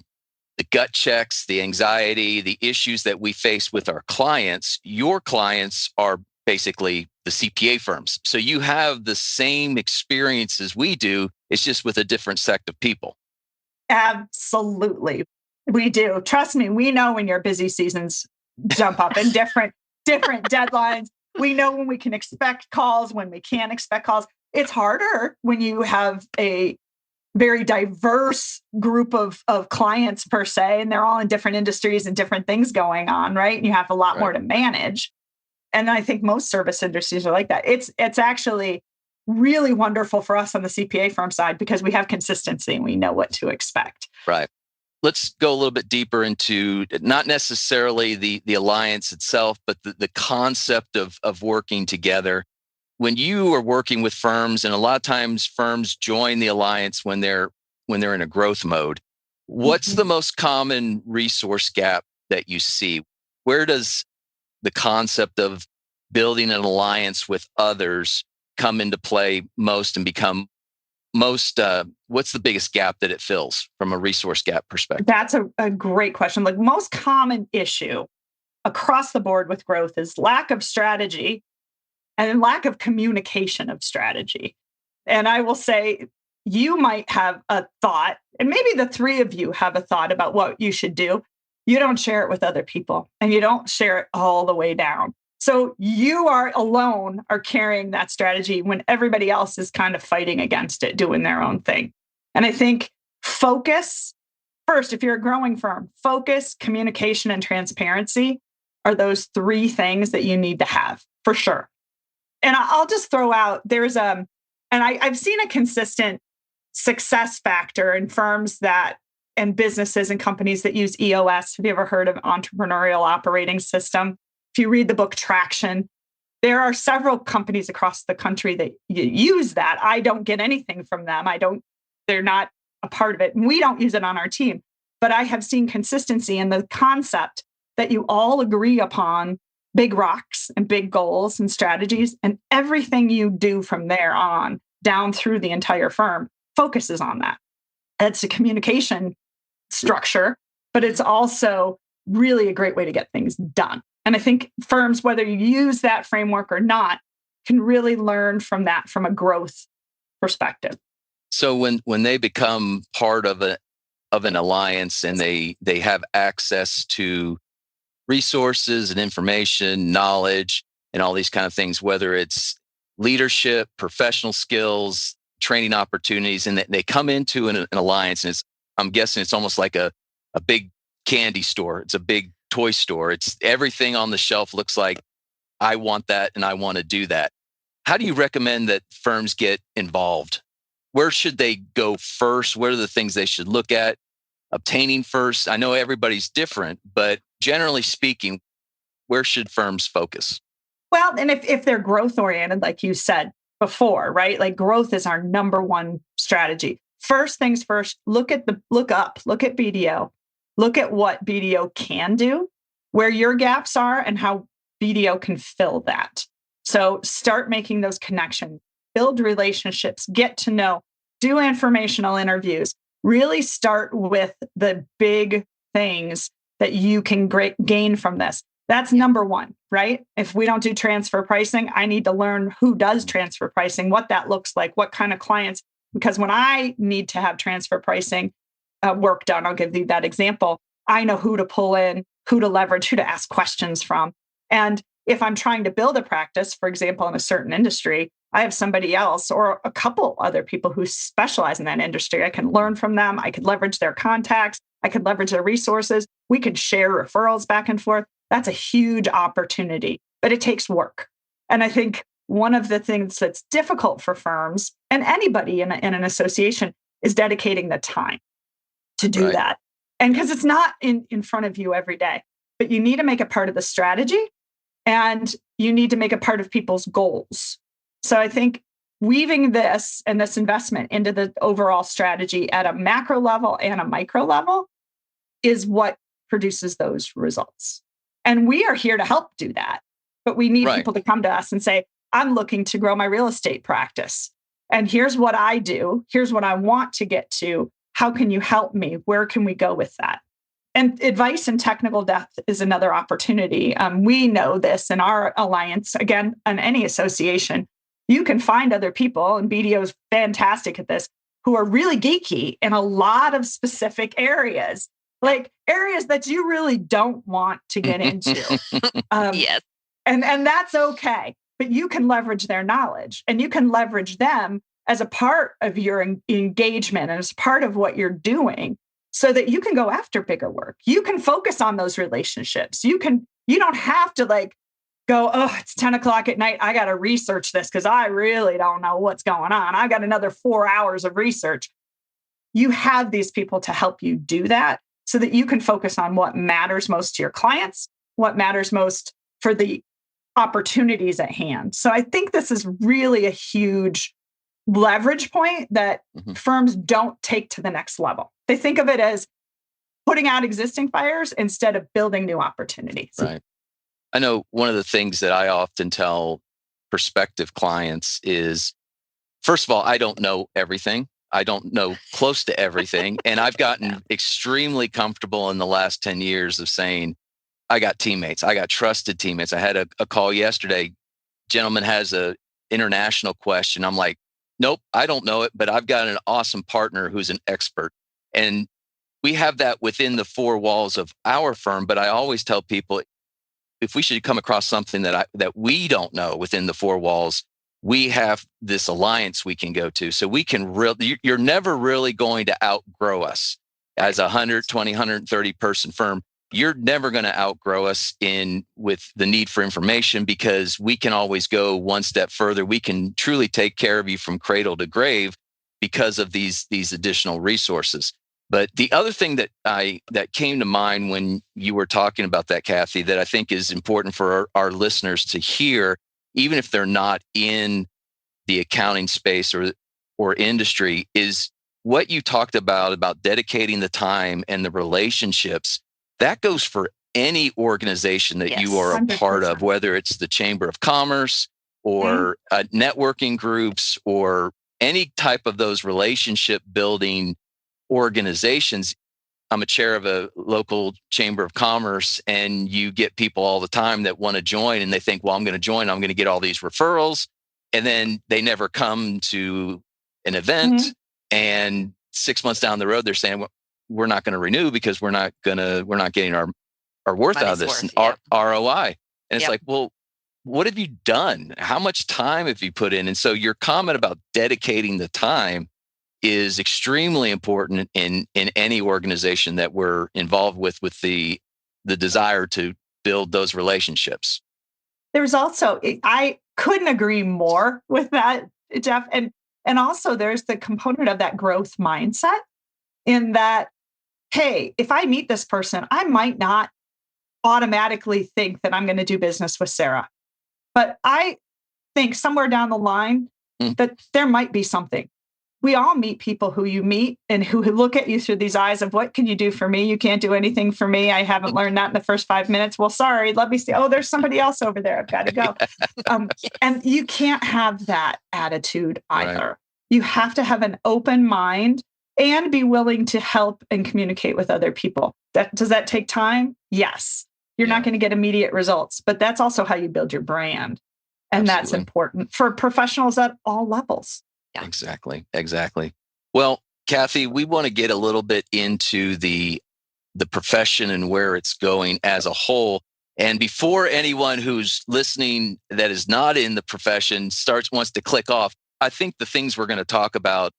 gut checks, the anxiety, the issues that we face with our clients. Your clients are basically the CPA firms. So you have the same experience as we do. It's just with a different sect of people. Absolutely. We do. Trust me, we know when your busy seasons jump up and different deadlines. We know when we can expect calls, when we can't expect calls. It's harder when you have a very diverse group of clients per se, and they're all in different industries and different things going on, right? And you have a lot more to manage. And I think most service industries are like that. It's actually really wonderful for us on the CPA firm side because we have consistency and we know what to expect. Right. Let's go a little bit deeper into not necessarily the alliance itself, but the concept of working together. When you are working with firms, and a lot of times firms join the alliance when they're in a growth mode, what's the most common resource gap that you see? Where does the concept of building an alliance with others come into play most and become most, what's the biggest gap that it fills from a resource gap perspective? That's a great question. Like most common issue across the board with growth is lack of strategy and lack of communication of strategy. And I will say, you might have a thought, and maybe the three of you have a thought about what you should do. You don't share it with other people, and you don't share it all the way down. So you are alone are carrying that strategy when everybody else is kind of fighting against it, doing their own thing. And I think focus, first, if you're a growing firm, focus, communication, and transparency are those three things that you need to have for sure. And I'll just throw out, I've seen a consistent success factor in firms and businesses and companies that use EOS. Have you ever heard of Entrepreneurial Operating System? If you read the book Traction, there are several companies across the country that use that. I don't get anything from them. They're not a part of it. And we don't use it on our team. But I have seen consistency in the concept that you all agree upon big rocks and big goals and strategies, and everything you do from there on down through the entire firm focuses on that. It's a communication structure, but it's also really a great way to get things done. And I think firms, whether you use that framework or not, can really learn from that from a growth perspective. So when they become part of an alliance and they have access to resources and information, knowledge, and all these kind of things, whether it's leadership, professional skills, training opportunities, and they come into an alliance, and I'm guessing it's almost like a big candy store. It's a big toy store. It's everything on the shelf looks like, I want that and I want to do that. How do you recommend that firms get involved? Where should they go first? What are the things they should look at obtaining first? I know everybody's different, but generally speaking, where should firms focus? Well, and if they're growth oriented, like you said before, right? Like growth is our number one strategy. First things first, look at BDO. Look at what BDO can do, where your gaps are, and how BDO can fill that. So start making those connections, build relationships, get to know, do informational interviews, really start with the big things that you can gain from this. That's number one, right? If we don't do transfer pricing, I need to learn who does transfer pricing, what that looks like, what kind of clients, because when I need to have transfer pricing work done, I'll give you that example. I know who to pull in, who to leverage, who to ask questions from. And if I'm trying to build a practice, for example, in a certain industry, I have somebody else or a couple other people who specialize in that industry. I can learn from them. I could leverage their contacts. I could leverage their resources. We could share referrals back and forth. That's a huge opportunity, but it takes work. And I think one of the things that's difficult for firms and anybody in an association is dedicating the time to do that. And because it's not in front of you every day, but you need to make it part of the strategy and you need to make it part of people's goals. So I think weaving this and this investment into the overall strategy at a macro level and a micro level is what produces those results. And we are here to help do that. But we need people to come to us and say, I'm looking to grow my real estate practice. And here's what I do. Here's what I want to get to. How can you help me? Where can we go with that? And advice and technical depth is another opportunity. We know this in our alliance, again, in any association. You can find other people, and BDO is fantastic at this, who are really geeky in a lot of specific areas, like areas that you really don't want to get into. Yes. And that's okay. But you can leverage their knowledge and you can leverage them as a part of your engagement and as part of what you're doing so that you can go after bigger work. You can focus on those relationships. You don't have to like go, oh, it's 10 o'clock at night. I got to research this because I really don't know what's going on. I got another 4 hours of research. You have these people to help you do that so that you can focus on what matters most to your clients, what matters most for the opportunities at hand. So I think this is really a huge leverage point that firms don't take to the next level. They think of it as putting out existing fires instead of building new opportunities. Right. I know one of the things that I often tell prospective clients is, first of all, I don't know everything. I don't know close to everything. And I've gotten extremely comfortable in the last 10 years of saying, I got teammates. I got trusted teammates. I had a call yesterday. Gentleman has a international question. I'm like, nope, I don't know it, but I've got an awesome partner who's an expert. And we have that within the four walls of our firm. But I always tell people, if we should come across something that we don't know within the four walls, we have this alliance we can go to. So we can you're never really going to outgrow us as a 120, 130 person firm. You're never going to outgrow us with the need for information because we can always go one step further. We can truly take care of you from cradle to grave because of these additional resources. But the other thing that came to mind when you were talking about that, Kathy, that I think is important for our listeners to hear, even if they're not in the accounting space or industry, is what you talked about dedicating the time and the relationships. That goes for any organization that you are a 100%. Part of, whether it's the Chamber of Commerce or networking groups or any type of those relationship building organizations. I'm a chair of a local Chamber of Commerce, and you get people all the time that want to join and they think, well, I'm going to join, I'm going to get all these referrals. And then they never come to an event. And 6 months down the road, they're saying, well, we're not going to renew because we're not getting our worth out of this ROI. And it's like, well, what have you done? How much time have you put in? And so your comment about dedicating the time is extremely important in any organization that we're involved with the desire to build those relationships. There's also, I couldn't agree more with that, Jeff. And also there's the component of that growth mindset in that, hey, if I meet this person, I might not automatically think that I'm going to do business with Sara, but I think somewhere down the line that there might be something. We all meet people who you meet and who look at you through these eyes of, what can you do for me? You can't do anything for me. I haven't learned that in the first 5 minutes. Well, sorry, let me see. Oh, there's somebody else over there. I've got to go. And you can't have that attitude either. Right. You have to have an open mind and be willing to help and communicate with other people. Does that take time? Yes. You're not going to get immediate results, but that's also how you build your brand. And that's important for professionals at all levels. Yeah. Exactly. Well, Kathy, we want to get a little bit into the profession and where it's going as a whole. And before anyone who's listening that is not in the profession wants to click off, I think the things we're going to talk about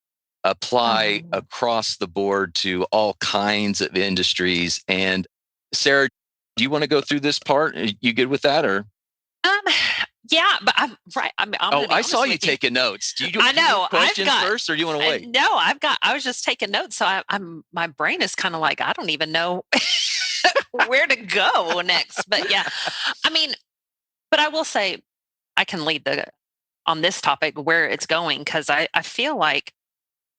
apply across the board to all kinds of industries. And Sara, do you want to go through this part? Are you good with that, or? Yeah, but I'm right. I saw you taking notes. Do you I know. Do questions first, or do you want to wait? No, I was just taking notes. So my brain is kind of like, I don't even know where to go next. But yeah, but I will say I can lead on this topic where it's going, because I feel like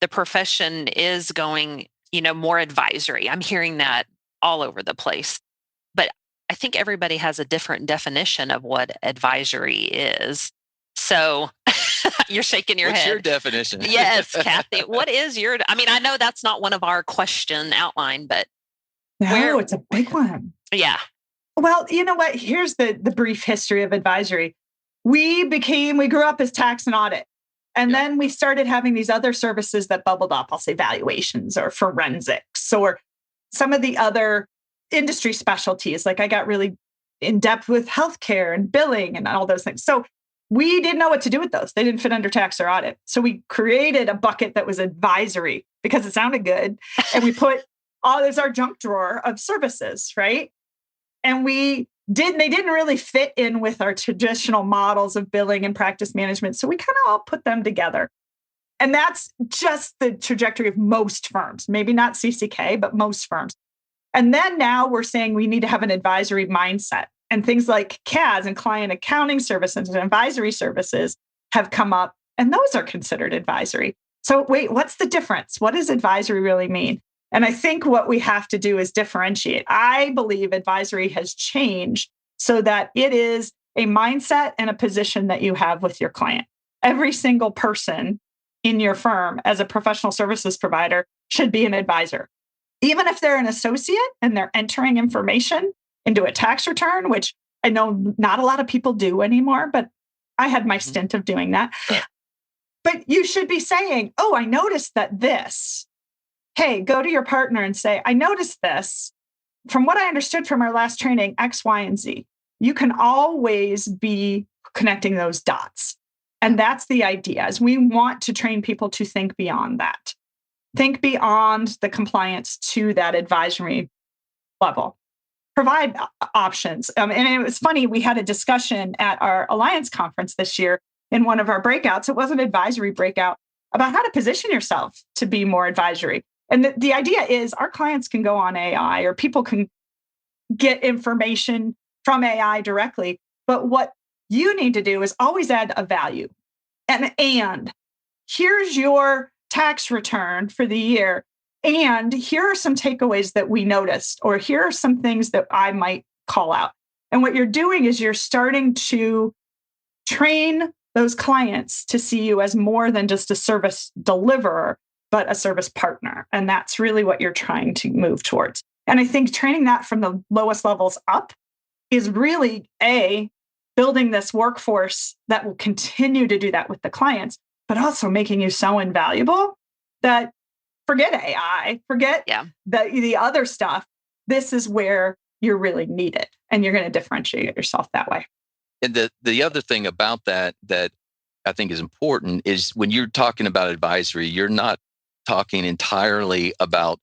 the profession is going, more advisory. I'm hearing that all over the place. But I think everybody has a different definition of what advisory is. So you're shaking your head. What's your definition? Yes, Kathy. What is your? I know that's not one of our question outline, but it's a big one. Yeah. Well, you know what? Here's the brief history of advisory. We grew up as tax and audit. And then we started having these other services that bubbled up. I'll say valuations or forensics or some of the other industry specialties. Like I got really in depth with healthcare and billing and all those things. So we didn't know what to do with those. They didn't fit under tax or audit. So we created a bucket that was advisory because it sounded good. And we put there's our junk drawer of services, right? And they didn't really fit in with our traditional models of billing and practice management. So we kind of all put them together. And that's just the trajectory of most firms, maybe not CCK, but most firms. And then now we're saying we need to have an advisory mindset. And things like CAS and client accounting services and advisory services have come up, and those are considered advisory. So wait, what's the difference? What does advisory really mean? And I think what we have to do is differentiate. I believe advisory has changed so that it is a mindset and a position that you have with your client. Every single person in your firm as a professional services provider should be an advisor. Even if they're an associate and they're entering information into a tax return, which I know not a lot of people do anymore, but I had my stint of doing that. But you should be saying, oh, I noticed that this. Hey, go to your partner and say, I noticed this. From what I understood from our last training, X, Y, and Z. You can always be connecting those dots. And that's the idea, is we want to train people to think beyond that. Think beyond the compliance to that advisory level. Provide options. And it was funny, we had a discussion at our Alliance conference this year in one of our breakouts. It was an advisory breakout about how to position yourself to be more advisory. And the idea is our clients can go on AI, or people can get information from AI directly. But what you need to do is always add a value. And here's your tax return for the year. And here are some takeaways that we noticed, or here are some things that I might call out. And what you're doing is you're starting to train those clients to see you as more than just a service deliverer, but a service partner. And that's really what you're trying to move towards. And I think training that from the lowest levels up is really building this workforce that will continue to do that with the clients, but also making you so invaluable that forget AI, forget the other stuff. This is where you're really needed, and you're going to differentiate yourself that way. And the other thing about that I think is important is when you're talking about advisory, you're not talking entirely about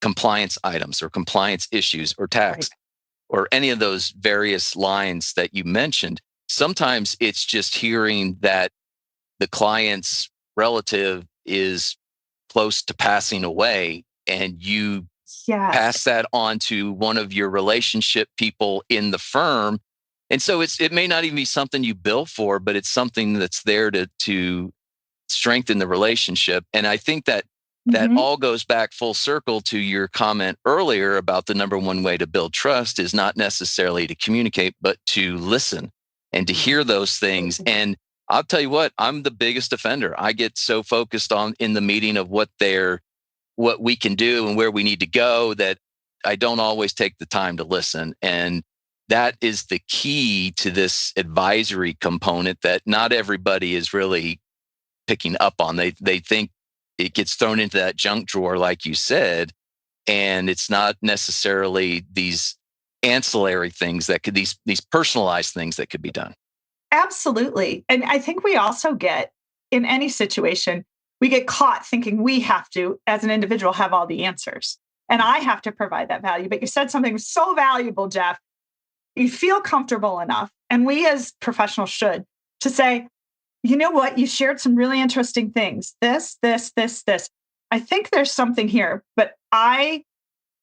compliance items or compliance issues or tax or any of those various lines that you mentioned. Sometimes it's just hearing that the client's relative is close to passing away, and you pass that on to one of your relationship people in the firm. And so it may not even be something you bill for, but it's something that's there to strengthen the relationship. And I think that all goes back full circle to your comment earlier about the number one way to build trust is not necessarily to communicate, but to listen and to hear those things. And I'll tell you what, I'm the biggest offender. I get so focused on in the meeting of what we can do and where we need to go that I don't always take the time to listen. And that is the key to this advisory component that not everybody is really picking up on. They think it gets thrown into that junk drawer, like you said, and it's not necessarily these ancillary things that could these personalized things that could be done. Absolutely. And I think we also get, in any situation, we get caught thinking we have to, as an individual, have all the answers. And I have to provide that value. But you said something so valuable, Jeff. You feel comfortable enough, and we as professionals should, to say, you know what, you shared some really interesting things. This. I think there's something here, but I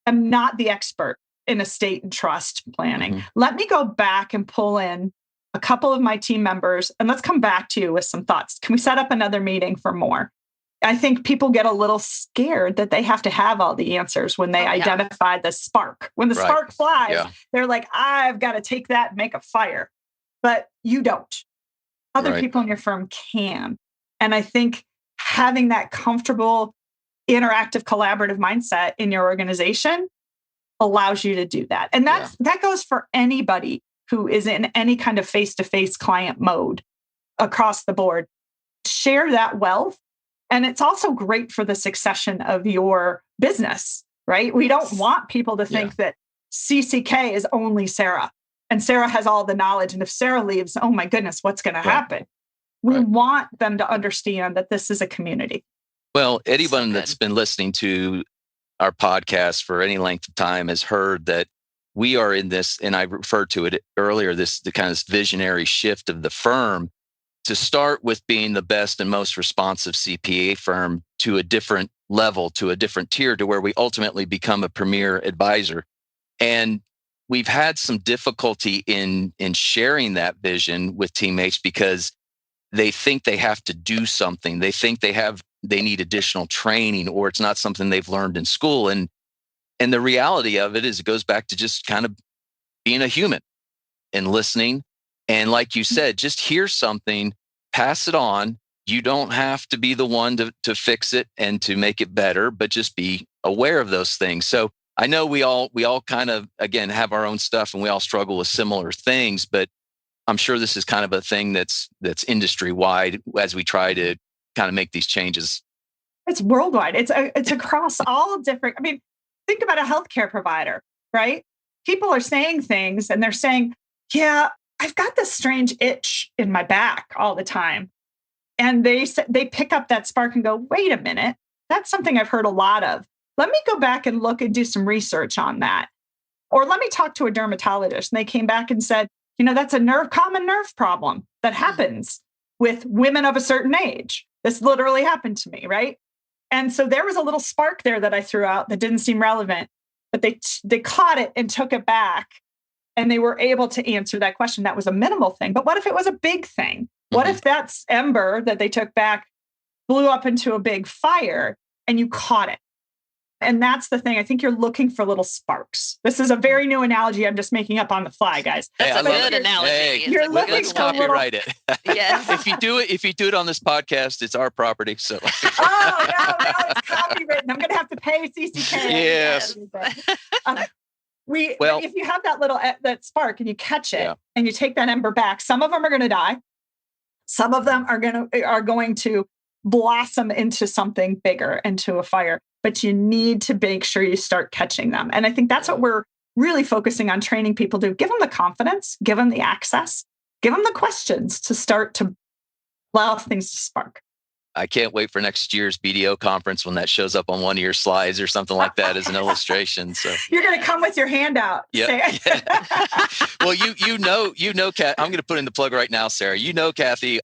am not the expert in estate and trust planning. Let me go back and pull in a couple of my team members, and let's come back to you with some thoughts. Can we set up another meeting for more? I think people get a little scared that they have to have all the answers when they identify the spark. When the spark flies, they're like, I've got to take that and make a fire. But you don't. Other people in your firm can. And I think having that comfortable, interactive, collaborative mindset in your organization allows you to do that. And that goes for anybody who is in any kind of face-to-face client mode across the board. Share that wealth. And it's also great for the succession of your business, right? We don't want people to think that CCK is only Sarah. And Sara has all the knowledge. And if Sara leaves, oh my goodness, what's going to happen? We want them to understand that this is a community. Well, anyone that's been listening to our podcast for any length of time has heard that we are in this, and I referred to it earlier, the kind of visionary shift of the firm to start with being the best and most responsive CPA firm to a different level, to a different tier, to where we ultimately become a premier advisor. And we've had some difficulty in sharing that vision with teammates because they think they have to do something. They think they need additional training, or it's not something they've learned in school. And the reality of it is, it goes back to just kind of being a human and listening. And like you said, just hear something, pass it on. You don't have to be the one to fix it and to make it better, but just be aware of those things. So I know we all kind of, again, have our own stuff, and we all struggle with similar things, but I'm sure this is kind of a thing that's industry wide as we try to kind of make these changes. It's worldwide. It's across all different. I mean, think about a healthcare provider, right? People are saying things and they're saying, yeah, I've got this strange itch in my back all the time. And they pick up that spark and go, wait a minute, that's something I've heard a lot of. Let me go back and look and do some research on that. Or let me talk to a dermatologist. And they came back and said, that's a common nerve problem that happens with women of a certain age. This literally happened to me, right? And so there was a little spark there that I threw out that didn't seem relevant, but they caught it and took it back, and they were able to answer that question. That was a minimal thing. But what if it was a big thing? What if that ember that they took back blew up into a big fire and you caught it? And that's the thing. I think you're looking for little sparks. This is a very new analogy I'm just making up on the fly, guys. That's a good analogy. Hey, you're looking let's for copyright it. Yes. If you do it on this podcast, it's our property. So no, it's copywritten. I'm going to have to pay CCK. Yes. If you have that spark and you catch it and you take that ember back, some of them are going to die. Some of them are going to blossom into something bigger, into a fire. But you need to make sure you start catching them. And I think that's what we're really focusing on training people to give them the confidence, give them the access, give them the questions to start to allow things to spark. I can't wait for next year's BDO conference when that shows up on one of your slides or something like that as an illustration. So you're going to come with your handout. Yeah. Well, you know, Kat, I'm going to put in the plug right now, Sara. Kathy,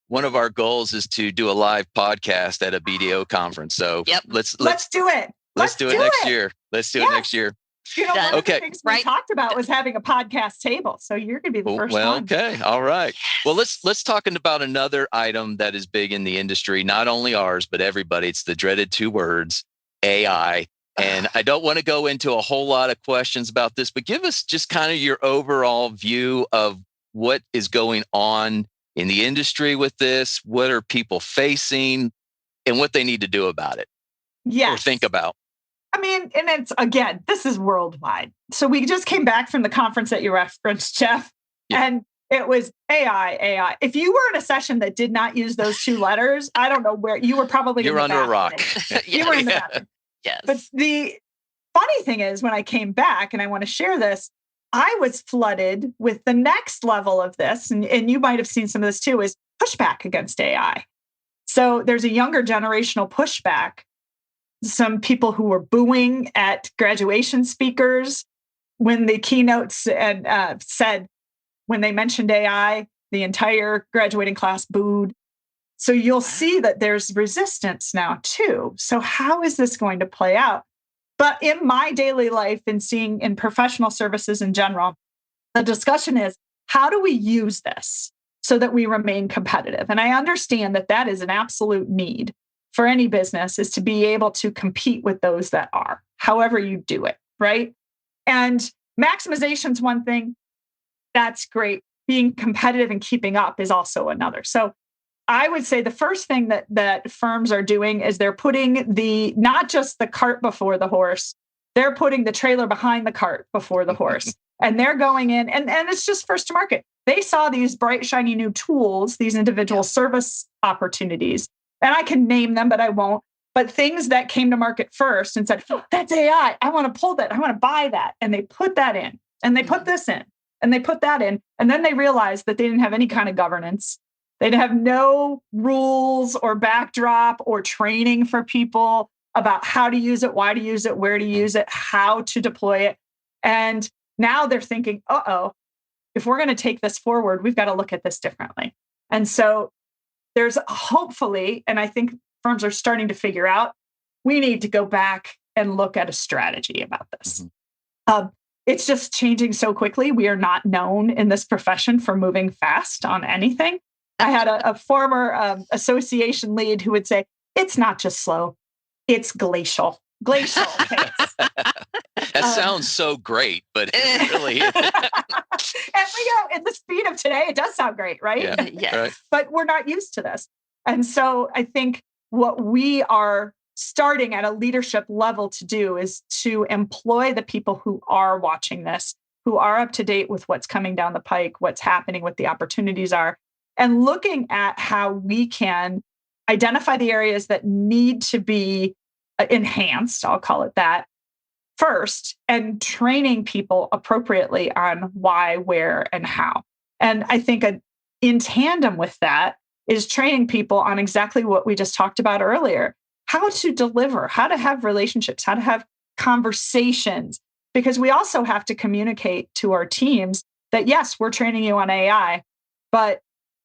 one of our goals is to do a live podcast at a BDO conference. So let's do it. Let's do it next year. Let's do it next year. One of the things we talked about was having a podcast table. So you're going to be the first one. Okay. All right. Well, let's talk about another item that is big in the industry, not only ours, but everybody. It's the dreaded two words, AI. And I don't want to go into a whole lot of questions about this, but give us just kind of your overall view of what is going on in the industry with this. What are people facing and what they need to do about it? Or think about. I mean, and it's, again, this is worldwide. So we just came back from the conference that you referenced, Jeff, and it was AI. If you were in a session that did not use those two letters, I don't know where you were. Probably you're under a rock. You were in the bathroom. Yes. But the funny thing is, when I came back, and I want to share this, I was flooded with the next level of this, and you might have seen some of this too, is pushback against AI. So there's a younger generational pushback. Some people who were booing at graduation speakers when the keynotes and said, when they mentioned AI, the entire graduating class booed. So you'll see that there's resistance now too. So how is this going to play out? But in my daily life and seeing in professional services in general, the discussion is, how do we use this so that we remain competitive? And I understand that that is an absolute need for any business, is to be able to compete with those that are, however you do it, right? And maximization is one thing. That's great. Being competitive and keeping up is also another. So I would say the first thing that firms are doing is they're putting not just the cart before the horse, they're putting the trailer behind the cart before the horse. And they're going in, and it's just first to market. They saw these bright, shiny new tools, these individual service opportunities. And I can name them, but I won't. But things that came to market first and said, oh, that's AI. I want to pull that. I want to buy that. And they put that in, and they put this in. And they put that in. And then they realized that they didn't have any kind of governance. They'd have no rules or backdrop or training for people about how to use it, why to use it, where to use it, how to deploy it. And now they're thinking, if we're going to take this forward, we've got to look at this differently. And so there's hopefully, and I think firms are starting to figure out, we need to go back and look at a strategy about this. It's just changing so quickly. We are not known in this profession for moving fast on anything. I had a former association lead who would say, it's not just slow, it's glacial. Glacial pace. That sounds so great, but it really isn't. And in the speed of today, it does sound great, right? Yeah, Yes. right. But we're not used to this. And so I think what we are starting at a leadership level to do is to employ the people who are watching this, who are up to date with what's coming down the pike, what's happening, what the opportunities are, and looking at how we can identify the areas that need to be enhanced, I'll call it that, first, and training people appropriately on why, where, and how. And I think in tandem with that is training people on exactly what we just talked about earlier, how to deliver, how to have relationships, how to have conversations, because we also have to communicate to our teams that, yes, we're training you on AI, but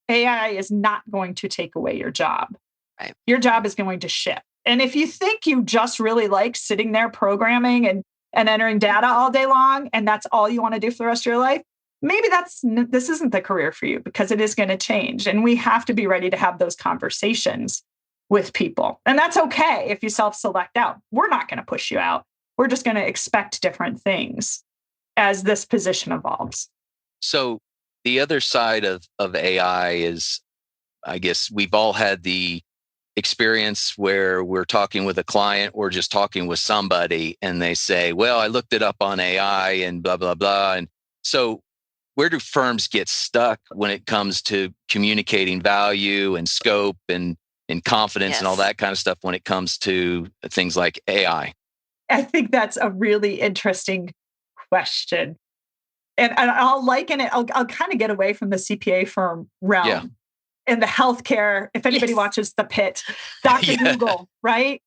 AI is not going to take away your job. Right. Your job is going to shift. And if you think you just really like sitting there programming and entering data all day long, and that's all you want to do for the rest of your life, maybe this isn't the career for you, because it is going to change. And we have to be ready to have those conversations with people. And that's okay if you self-select out. We're not going to push you out. We're just going to expect different things as this position evolves. So the other side of AI is, I guess we've all had the experience where we're talking with a client or just talking with somebody and they say, well, I looked it up on AI and blah, blah, blah. And so where do firms get stuck when it comes to communicating value and scope and confidence and all that kind of stuff when it comes to things like AI? I think that's a really interesting question. And I'll liken it, I'll kind of get away from the CPA firm realm. Yeah. In the healthcare, if anybody watches The Pit, Dr. Google, right?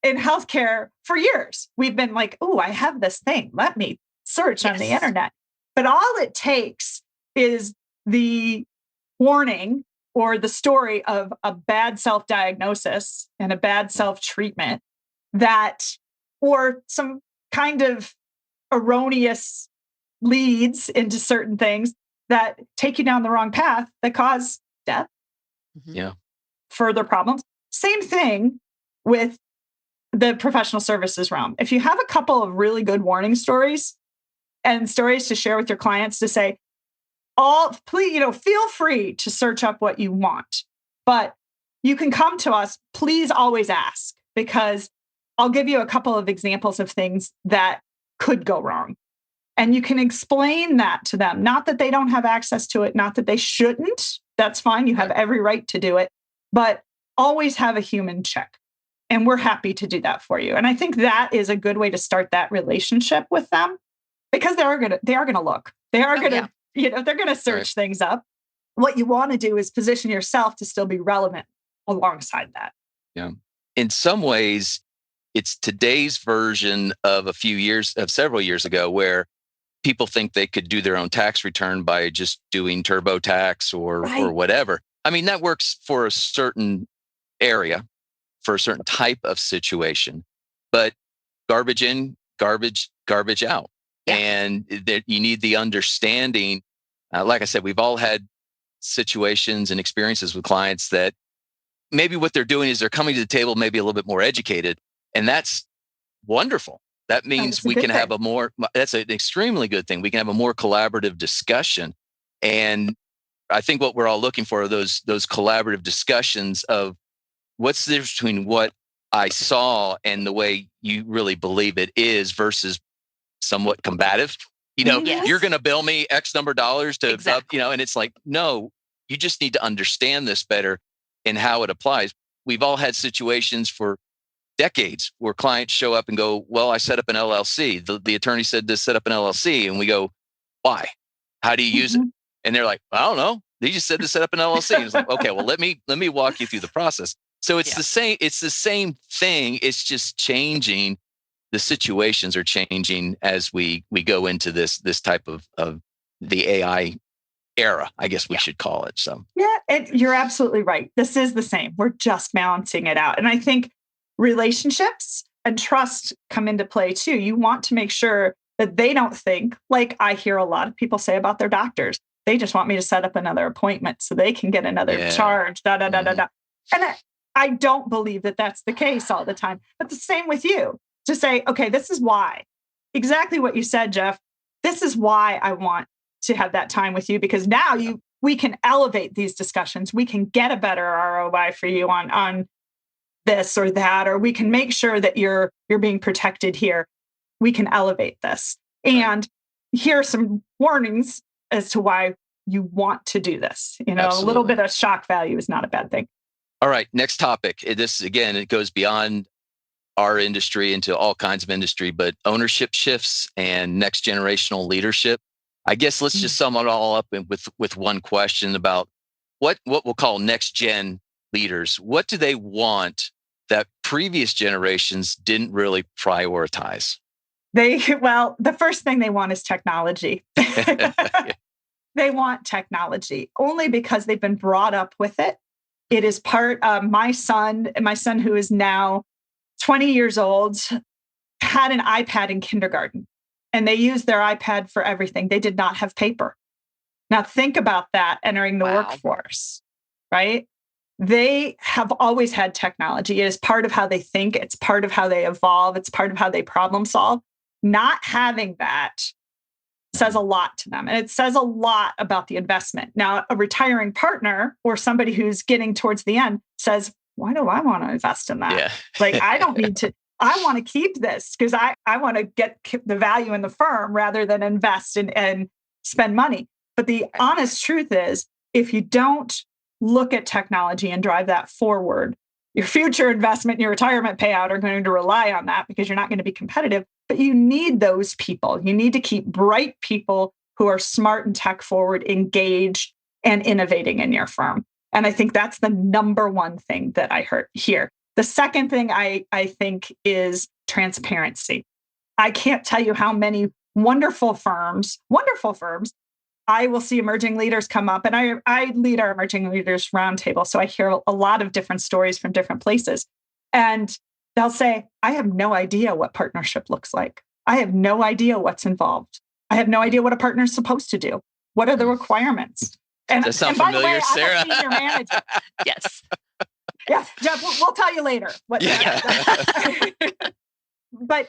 In healthcare, for years, we've been like, oh, I have this thing. Let me search on the internet. But all it takes is the warning or the story of a bad self-diagnosis and a bad self-treatment or some kind of erroneous leads into certain things that take you down the wrong path that cause death. Yeah. Further problems. Same thing with the professional services realm. If you have a couple of really good warning stories and stories to share with your clients to say, please, feel free to search up what you want, but you can come to us. Please always ask, because I'll give you a couple of examples of things that could go wrong. And you can explain that to them. Not that they don't have access to it, not that they shouldn't. That's fine. You have every right to do it, but always have a human check. And we're happy to do that for you. And I think that is a good way to start that relationship with them, because they are going to look. They are going to, they're going to search things up. What you want to do is position yourself to still be relevant alongside that. Yeah. In some ways, it's today's version of several years ago, where people think they could do their own tax return by just doing TurboTax or whatever. I mean, that works for a certain area, for a certain type of situation, but garbage in, garbage out. Yeah. And that you need the understanding. Like I said, we've all had situations and experiences with clients that maybe what they're doing is they're coming to the table maybe a little bit more educated, and that's wonderful. That means we can have that's an extremely good thing. We can have a more collaborative discussion. And I think what we're all looking for are those collaborative discussions of what's the difference between what I saw and the way you really believe it is versus somewhat combative. You're going to bill me X number of dollars to, and it's like, no, you just need to understand this better and how it applies. We've all had situations for decades where clients show up and go, well, I set up an LLC. The attorney said to set up an LLC. And we go, why? How do you use it? And they're like, I don't know. They just said to set up an LLC. And it's like, okay, well, let me walk you through the process. So it's the same. It's the same thing. It's just changing. The situations are changing as we go into this type of the AI era, I guess we should call it. So you're absolutely right. This is the same. We're just balancing it out. And I think relationships and trust come into play too. You want to make sure that they don't think, like I hear a lot of people say about their doctors, they just want me to set up another appointment so they can get another charge, da. And I don't believe that that's the case all the time. But the same with you, to say, okay, this is why. Exactly what you said, Jeff. This is why I want to have that time with you, because now we can elevate these discussions. We can get a better ROI for you on this or that, or we can make sure that you're being protected here. We can elevate this. And here are some warnings as to why you want to do this. A little bit of shock value is not a bad thing. All right, next topic. This, again, it goes beyond our industry into all kinds of industry, but ownership shifts and next generational leadership. I guess let's just sum it all up with one question about what we'll call next gen leaders. What do they want that previous generations didn't really prioritize? The first thing they want is technology. They want technology only because they've been brought up with it. It is part of my son who is now 20 years old, had an iPad in kindergarten, and they used their iPad for everything. They did not have paper. Now think about that entering the workforce, right? They have always had technology. It is part of how they think. It's part of how they evolve. It's part of how they problem solve. Not having that says a lot to them. And it says a lot about the investment. Now, a retiring partner or somebody who's getting towards the end says, why do I want to invest in that? Yeah. Like, I don't need to, I want to keep this because I want to get the value in the firm rather than invest and spend money. But the honest truth is, if you don't look at technology and drive that forward, your future investment and your retirement payout are going to rely on that because you're not going to be competitive. But you need those people. You need to keep bright people who are smart and tech forward, engaged, and innovating in your firm. And I think that's the number one thing that I heard here. The second thing I think is transparency. I can't tell you how many wonderful firms, I will see emerging leaders come up, and I lead our emerging leaders roundtable. So I hear a lot of different stories from different places. And they'll say, I have no idea what partnership looks like. I have no idea what's involved. I have no idea what a partner is supposed to do. What are the requirements? And, Does that sound familiar, by the way, Sarah? I'm a senior manager. Yes. Yeah, Jeff, we'll tell you later. But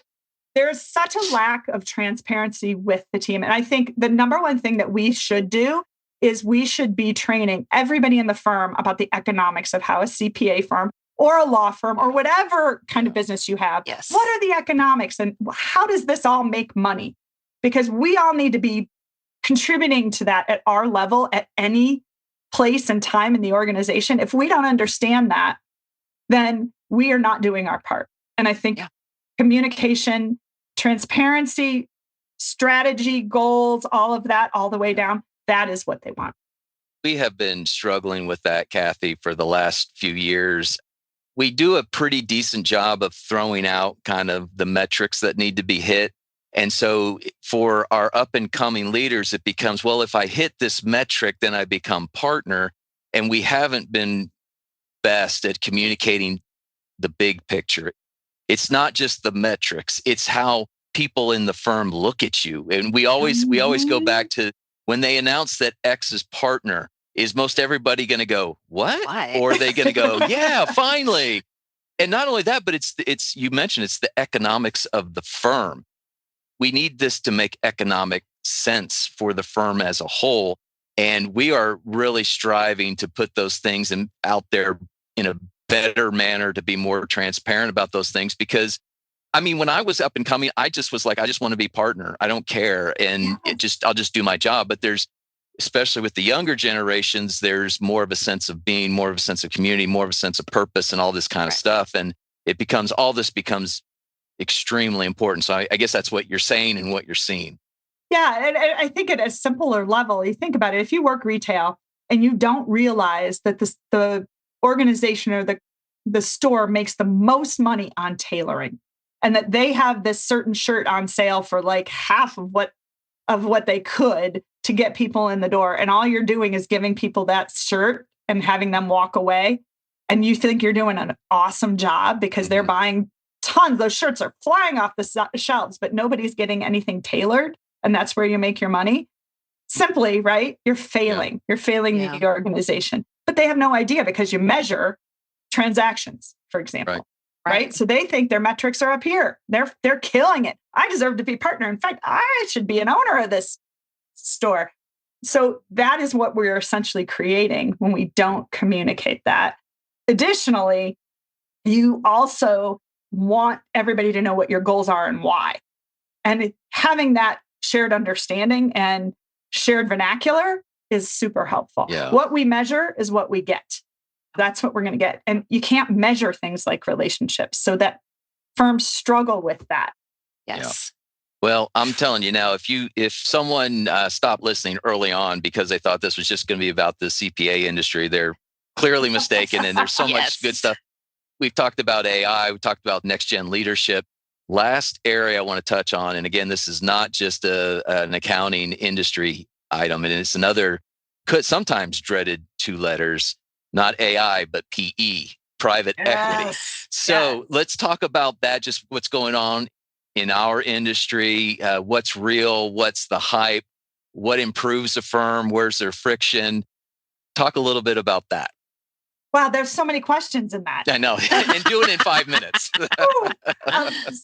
there's such a lack of transparency with the team. And I think the number one thing that we should do is we should be training everybody in the firm about the economics of how a CPA firm or a law firm or whatever kind of business you have, what are the economics and how does this all make money? Because we all need to be contributing to that at our level at any place and time in the organization. If we don't understand that, then we are not doing our part. And I think communication, transparency, strategy, goals, all of that, all the way down, that is what they want. We have been struggling with that, Kathy, for the last few years. We do a pretty decent job of throwing out kind of the metrics that need to be hit. And so for our up and coming leaders, it becomes, well, if I hit this metric, then I become partner. And we haven't been best at communicating the big picture. It's not just the metrics, it's how people in the firm look at you. And we always go back to when they announce that X is partner, is most everybody going to go, what? Why? Or are they going to go, yeah, finally. And not only that, but it's you mentioned it's the economics of the firm. We need this to make economic sense for the firm as a whole. And we are really striving to put those things out there in a better manner, to be more transparent about those things. Because, I mean, when I was up and coming, I just was like, I just want to be partner. I don't care. And I'll just do my job. But there's, especially with the younger generations, there's more of a sense of being, more of a sense of community, more of a sense of purpose and all this kind of stuff. And all this becomes extremely important. So I guess that's what you're saying and what you're seeing. Yeah. And I think at a simpler level, you think about it, if you work retail and you don't realize that the organization or the store makes the most money on tailoring, and that they have this certain shirt on sale for like half of what they could to get people in the door. And all you're doing is giving people that shirt and having them walk away. And you think you're doing an awesome job because they're buying tons. Those shirts are flying off the shelves, but nobody's getting anything tailored. And that's where you make your money. Simply, right? You're failing. Yeah. You're failing the organization. But they have no idea because you measure transactions, for example. Right. So they think their metrics are up here. They're killing it. I deserve to be a partner. In fact, I should be an owner of this store. So that is what we're essentially creating when we don't communicate that. Additionally, you also want everybody to know what your goals are and why. And having that shared understanding and shared vernacular is super helpful. Yeah. What we measure is what we get. That's what we're going to get. And you can't measure things like relationships, so that firms struggle with that. Yes. Yeah. Well, I'm telling you now, if someone stopped listening early on because they thought this was just going to be about the CPA industry, they're clearly mistaken. And there's so much good stuff. We've talked about AI. We talked about next gen leadership. Last area I want to touch on, and again, this is not just an accounting industry item, and it's another sometimes dreaded 2 letters. Not AI, but PE, private equity. So let's talk about that, just what's going on in our industry, what's real, what's the hype, what improves a firm, where's there friction? Talk a little bit about that. Wow, there's so many questions in that. I know, and do it in 5 minutes.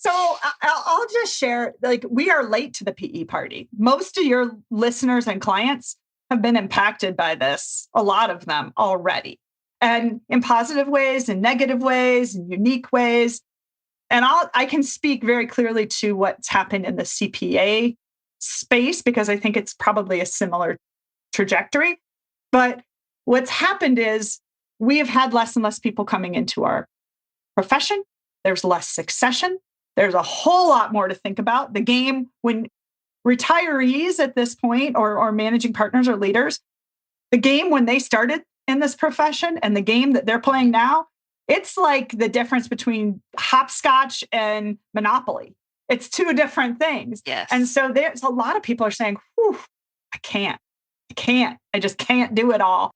So I'll just share, like, we are late to the PE party. Most of your listeners and clients have been impacted by this, a lot of them already, and in positive ways and negative ways and unique ways. And I can speak very clearly to what's happened in the CPA space, because I think it's probably a similar trajectory. But what's happened is we have had less and less people coming into our profession. There's less succession. There's a whole lot more to think about. The game, when retirees at this point, or managing partners or leaders, the game when they started in this profession and the game that they're playing now, it's like the difference between hopscotch and Monopoly. It's 2 different things. Yes. And so there's a lot of people are saying, whew, I just can't do it all.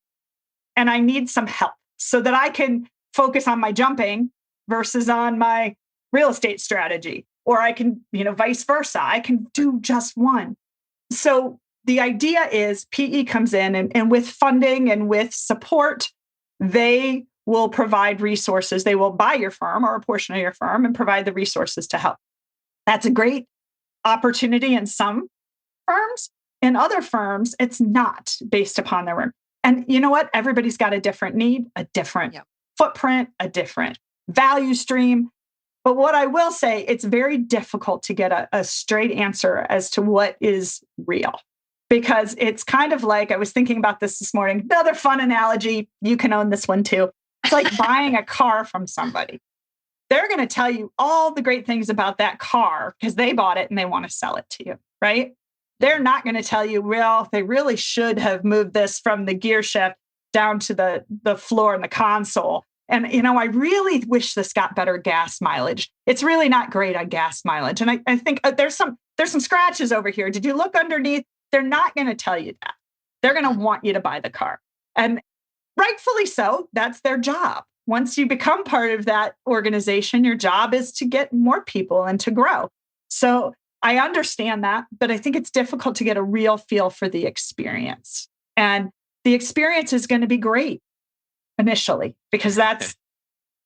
And I need some help so that I can focus on my jumping versus on my real estate strategy, or I can, vice versa. I can do just one. So the idea is PE comes in and with funding and with support, they will provide resources. They will buy your firm or a portion of your firm and provide the resources to help. That's a great opportunity in some firms. In other firms, it's not based upon their work. And you know what? Everybody's got a different need, a different footprint, a different value stream. But what I will say, it's very difficult to get a straight answer as to what is real. Because it's kind of like, I was thinking about this morning, another fun analogy, you can own this one too. It's like buying a car from somebody. They're going to tell you all the great things about that car because they bought it and they want to sell it to you, right? They're not going to tell you, well, they really should have moved this from the gear shift down to the floor and the console. And, I really wish this got better gas mileage. It's really not great on gas mileage. And I think there's some scratches over here. Did you look underneath? They're not going to tell you that. They're going to want you to buy the car. And rightfully so, that's their job. Once you become part of that organization, your job is to get more people and to grow. So I understand that, but I think it's difficult to get a real feel for the experience. And the experience is going to be great initially, because that's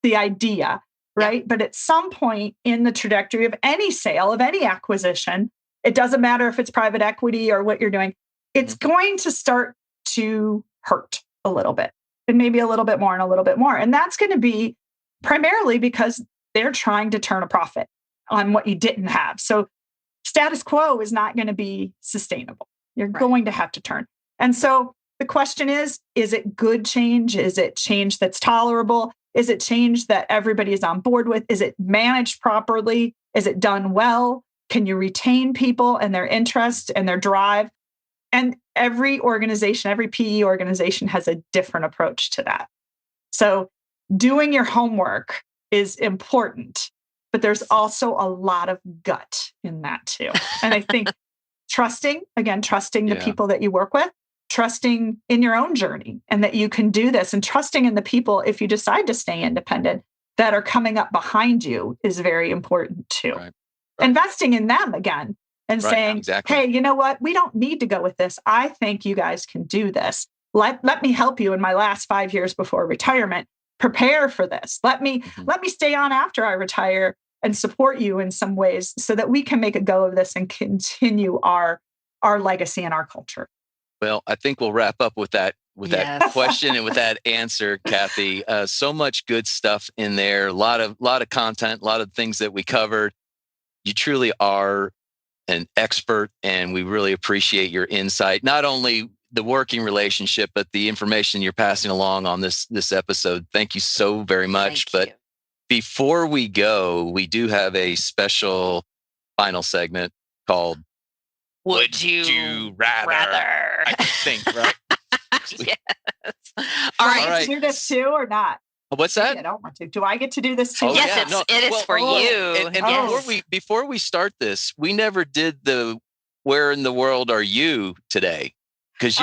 the idea, right? Yeah. But at some point in the trajectory of any sale, of any acquisition, it doesn't matter if it's private equity or what you're doing, it's going to start to hurt a little bit, and maybe a little bit more and a little bit more. And that's going to be primarily because they're trying to turn a profit on what you didn't have. So status quo is not going to be sustainable. You're going to have to turn. And so the question is it good change? Is it change that's tolerable? Is it change that everybody is on board with? Is it managed properly? Is it done well? Can you retain people and their interest and their drive? And every organization, every PE organization has a different approach to that. So doing your homework is important, but there's also a lot of gut in that too. And I think trusting the people that you work with, trusting in your own journey and that you can do this, and trusting in the people, if you decide to stay independent, that are coming up behind you is very important too. Right. Investing in them again and saying, hey, you know what? We don't need to go with this. I think you guys can do this. Let me help you in my last 5 years before retirement. Prepare for this. Let me stay on after I retire and support you in some ways so that we can make a go of this and continue our legacy and our culture. Well, I think we'll wrap up with that question and with that answer, Kathy. So much good stuff in there. A lot of content, a lot of things that we covered. You truly are an expert, and we really appreciate your insight. Not only the working relationship, but the information you're passing along on this episode. Thank you so very much. But before we go, we do have a special final segment called Would You Rather? I think, right? Yes. All right. Do this too or not? What's that? I don't want to. Do I get to do this too? Yes, it is for you. And before we start this, we never did the where in the world are you today? Because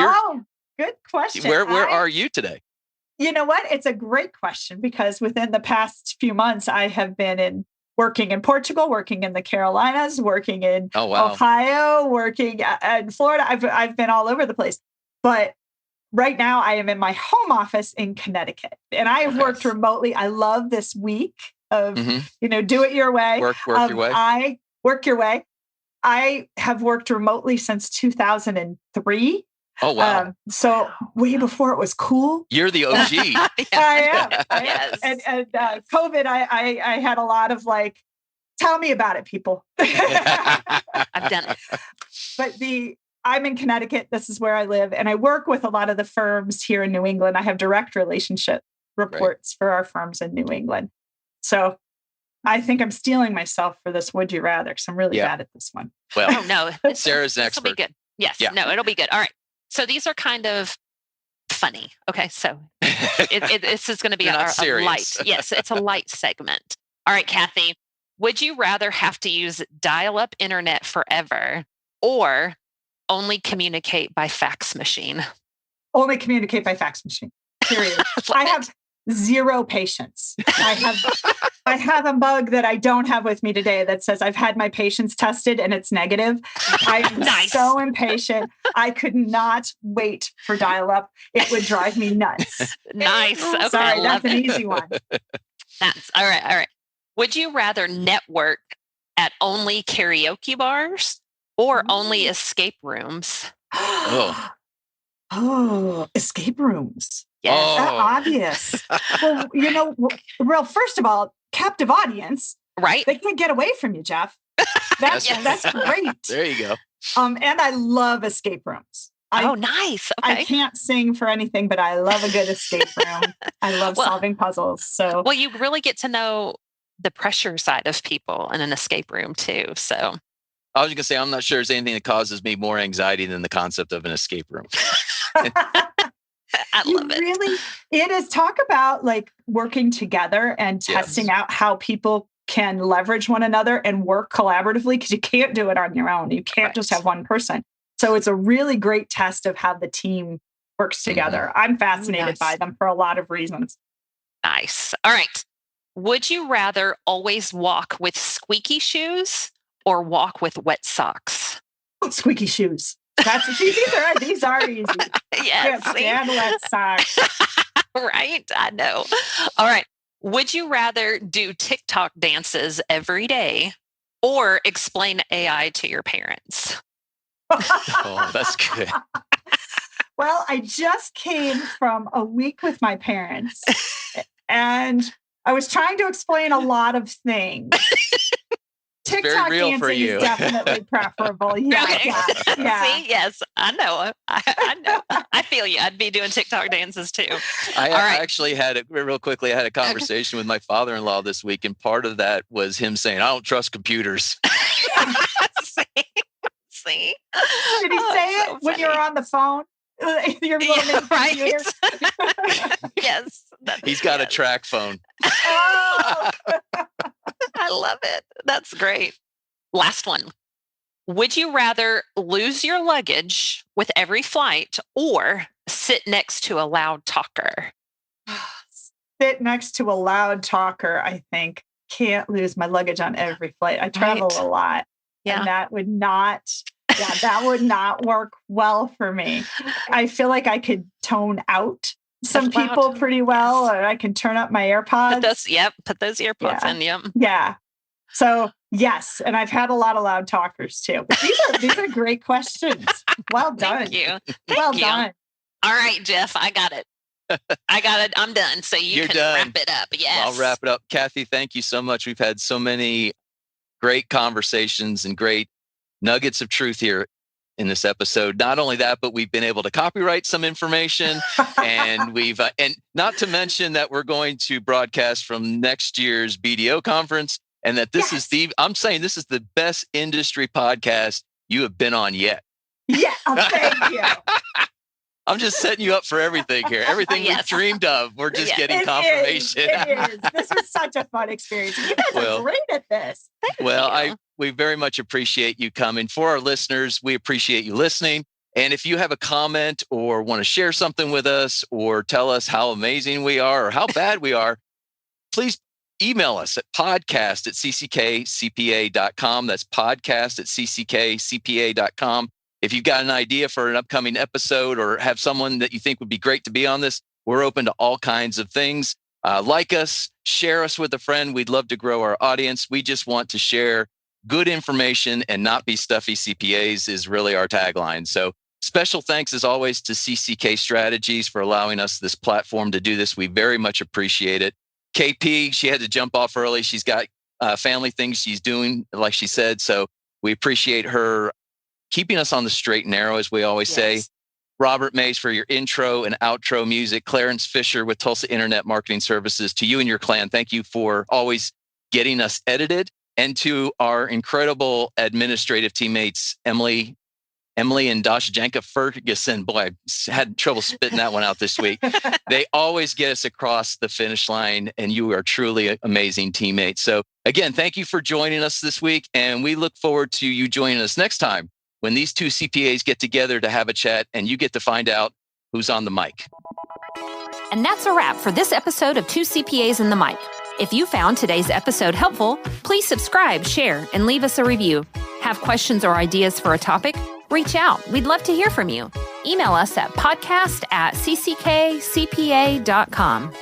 good question. Where are you today? You know what? It's a great question, because within the past few months, I have been working in Portugal, working in the Carolinas, working in Ohio, working in Florida. I've been all over the place. But right now I am in my home office in Connecticut, and I have worked remotely. I love this week of, do it your way. Work your way. Work your way. I have worked remotely since 2003. Oh, wow. So way before it was cool. You're the OG. I am. Yes. And COVID, I had a lot of tell me about it, people. I've done it. But I'm in Connecticut. This is where I live. And I work with a lot of the firms here in New England. I have direct relationship reports for our firms in New England. So I think I'm stealing myself for this Would You Rather, because I'm really bad at this one. Well, no, Sarah's an expert. It'll be good. Yes. Yeah. No, it'll be good. All right. So these are kind of funny. Okay. So this is going to be a light. Yes. It's a light segment. All right, Kathy, would you rather have to use dial-up internet forever or only communicate by fax machine? Only communicate by fax machine. Period. I have zero patience. I have a mug that I don't have with me today that says I've had my patience tested and it's negative. I'm so impatient. I could not wait for dial-up. It would drive me nuts. Nice. Okay, sorry, that's an easy one. That's all right. All right. Would you rather network at only karaoke bars or only escape rooms? Escape rooms. Yes. That's obvious. Well, first of all, captive audience. Right. They can't get away from you, Jeff. That's great. There you go. And I love escape rooms. Nice. Okay. I can't sing for anything, but I love a good escape room. I love solving puzzles. So, well, you really get to know the pressure side of people in an escape room too. So I was going to say, I'm not sure there's anything that causes me more anxiety than the concept of an escape room. I love it. Really, it is talk about working together and testing out how people can leverage one another and work collaboratively, because you can't do it on your own. You can't just have one person. So it's a really great test of how the team works together. I'm fascinated by them for a lot of reasons. Nice. All right. Would you rather always walk with squeaky shoes or walk with wet socks? Squeaky shoes. These are easy. Yes. And wet socks. Right. I know. All right. Would you rather do TikTok dances every day or explain AI to your parents? Oh, that's good. Well, I just came from a week with my parents, and I was trying to explain a lot of things TikTok very real dancing for you. is definitely preferable. Yeah, Okay. yeah. See, yes, I know. I know. I feel you. I'd be doing TikTok dances too. I actually had it real quickly. I had a conversation with my father-in-law this week, and part of that was him saying, "I don't trust computers." See? Did he say it when you were on the phone? Your right? Yes. He's got a track phone. Oh. I love it. That's great. Last one. Would you rather lose your luggage with every flight or sit next to a loud talker? Sit next to a loud talker, I think. Can't lose my luggage on every flight. I travel a lot. Yeah. And that would not work well for me. I feel like I could tone out some people pretty well, or I can turn up my AirPods. Put those earpods in. Yep. Yeah. So yes, and I've had a lot of loud talkers too. But these are great questions. Well done. Thank you. Well done. All right, Jeff, I got it. I'm done. So you're can done. Wrap it up. Yes. I'll wrap it up. Kathy, thank you so much. We've had so many great conversations and great nuggets of truth here in this episode. Not only that, but we've been able to copyright some information, and and not to mention that we're going to broadcast from next year's BDO conference, and that this is I'm saying this is the best industry podcast you have been on yet. Yeah, thank you. I'm just setting you up for everything here. Everything we've dreamed of, we're just getting confirmation. It is. This was such a fun experience. You guys are great at this. Thank you. We very much appreciate you coming. For our listeners, we appreciate you listening. And if you have a comment or want to share something with us or tell us how amazing we are or how bad we are, please email us at podcast@cckcpa.com. That's podcast@cckcpa.com. If you've got an idea for an upcoming episode or have someone that you think would be great to be on this, we're open to all kinds of things. Like us, share us with a friend. We'd love to grow our audience. We just want to share good information and not be stuffy CPAs is really our tagline. So special thanks as always to CCK Strategies for allowing us this platform to do this. We very much appreciate it. KP, she had to jump off early. She's got family things she's doing, like she said. So we appreciate her keeping us on the straight and narrow, as we always say. Robert Mays for your intro and outro music. Clarence Fisher with Tulsa Internet Marketing Services. To you and your clan, thank you for always getting us edited. And to our incredible administrative teammates, Emily and Dashajanka Ferguson. Boy, I had trouble spitting that one out this week. They always get us across the finish line, and you are truly amazing teammates. So again, thank you for joining us this week, and we look forward to you joining us next time when these two CPAs get together to have a chat and you get to find out who's on the mic. And that's a wrap for this episode of Two CPAs and the Mic. If you found today's episode helpful, please subscribe, share, and leave us a review. Have questions or ideas for a topic? Reach out. We'd love to hear from you. Email us at podcast@cckcpa.com.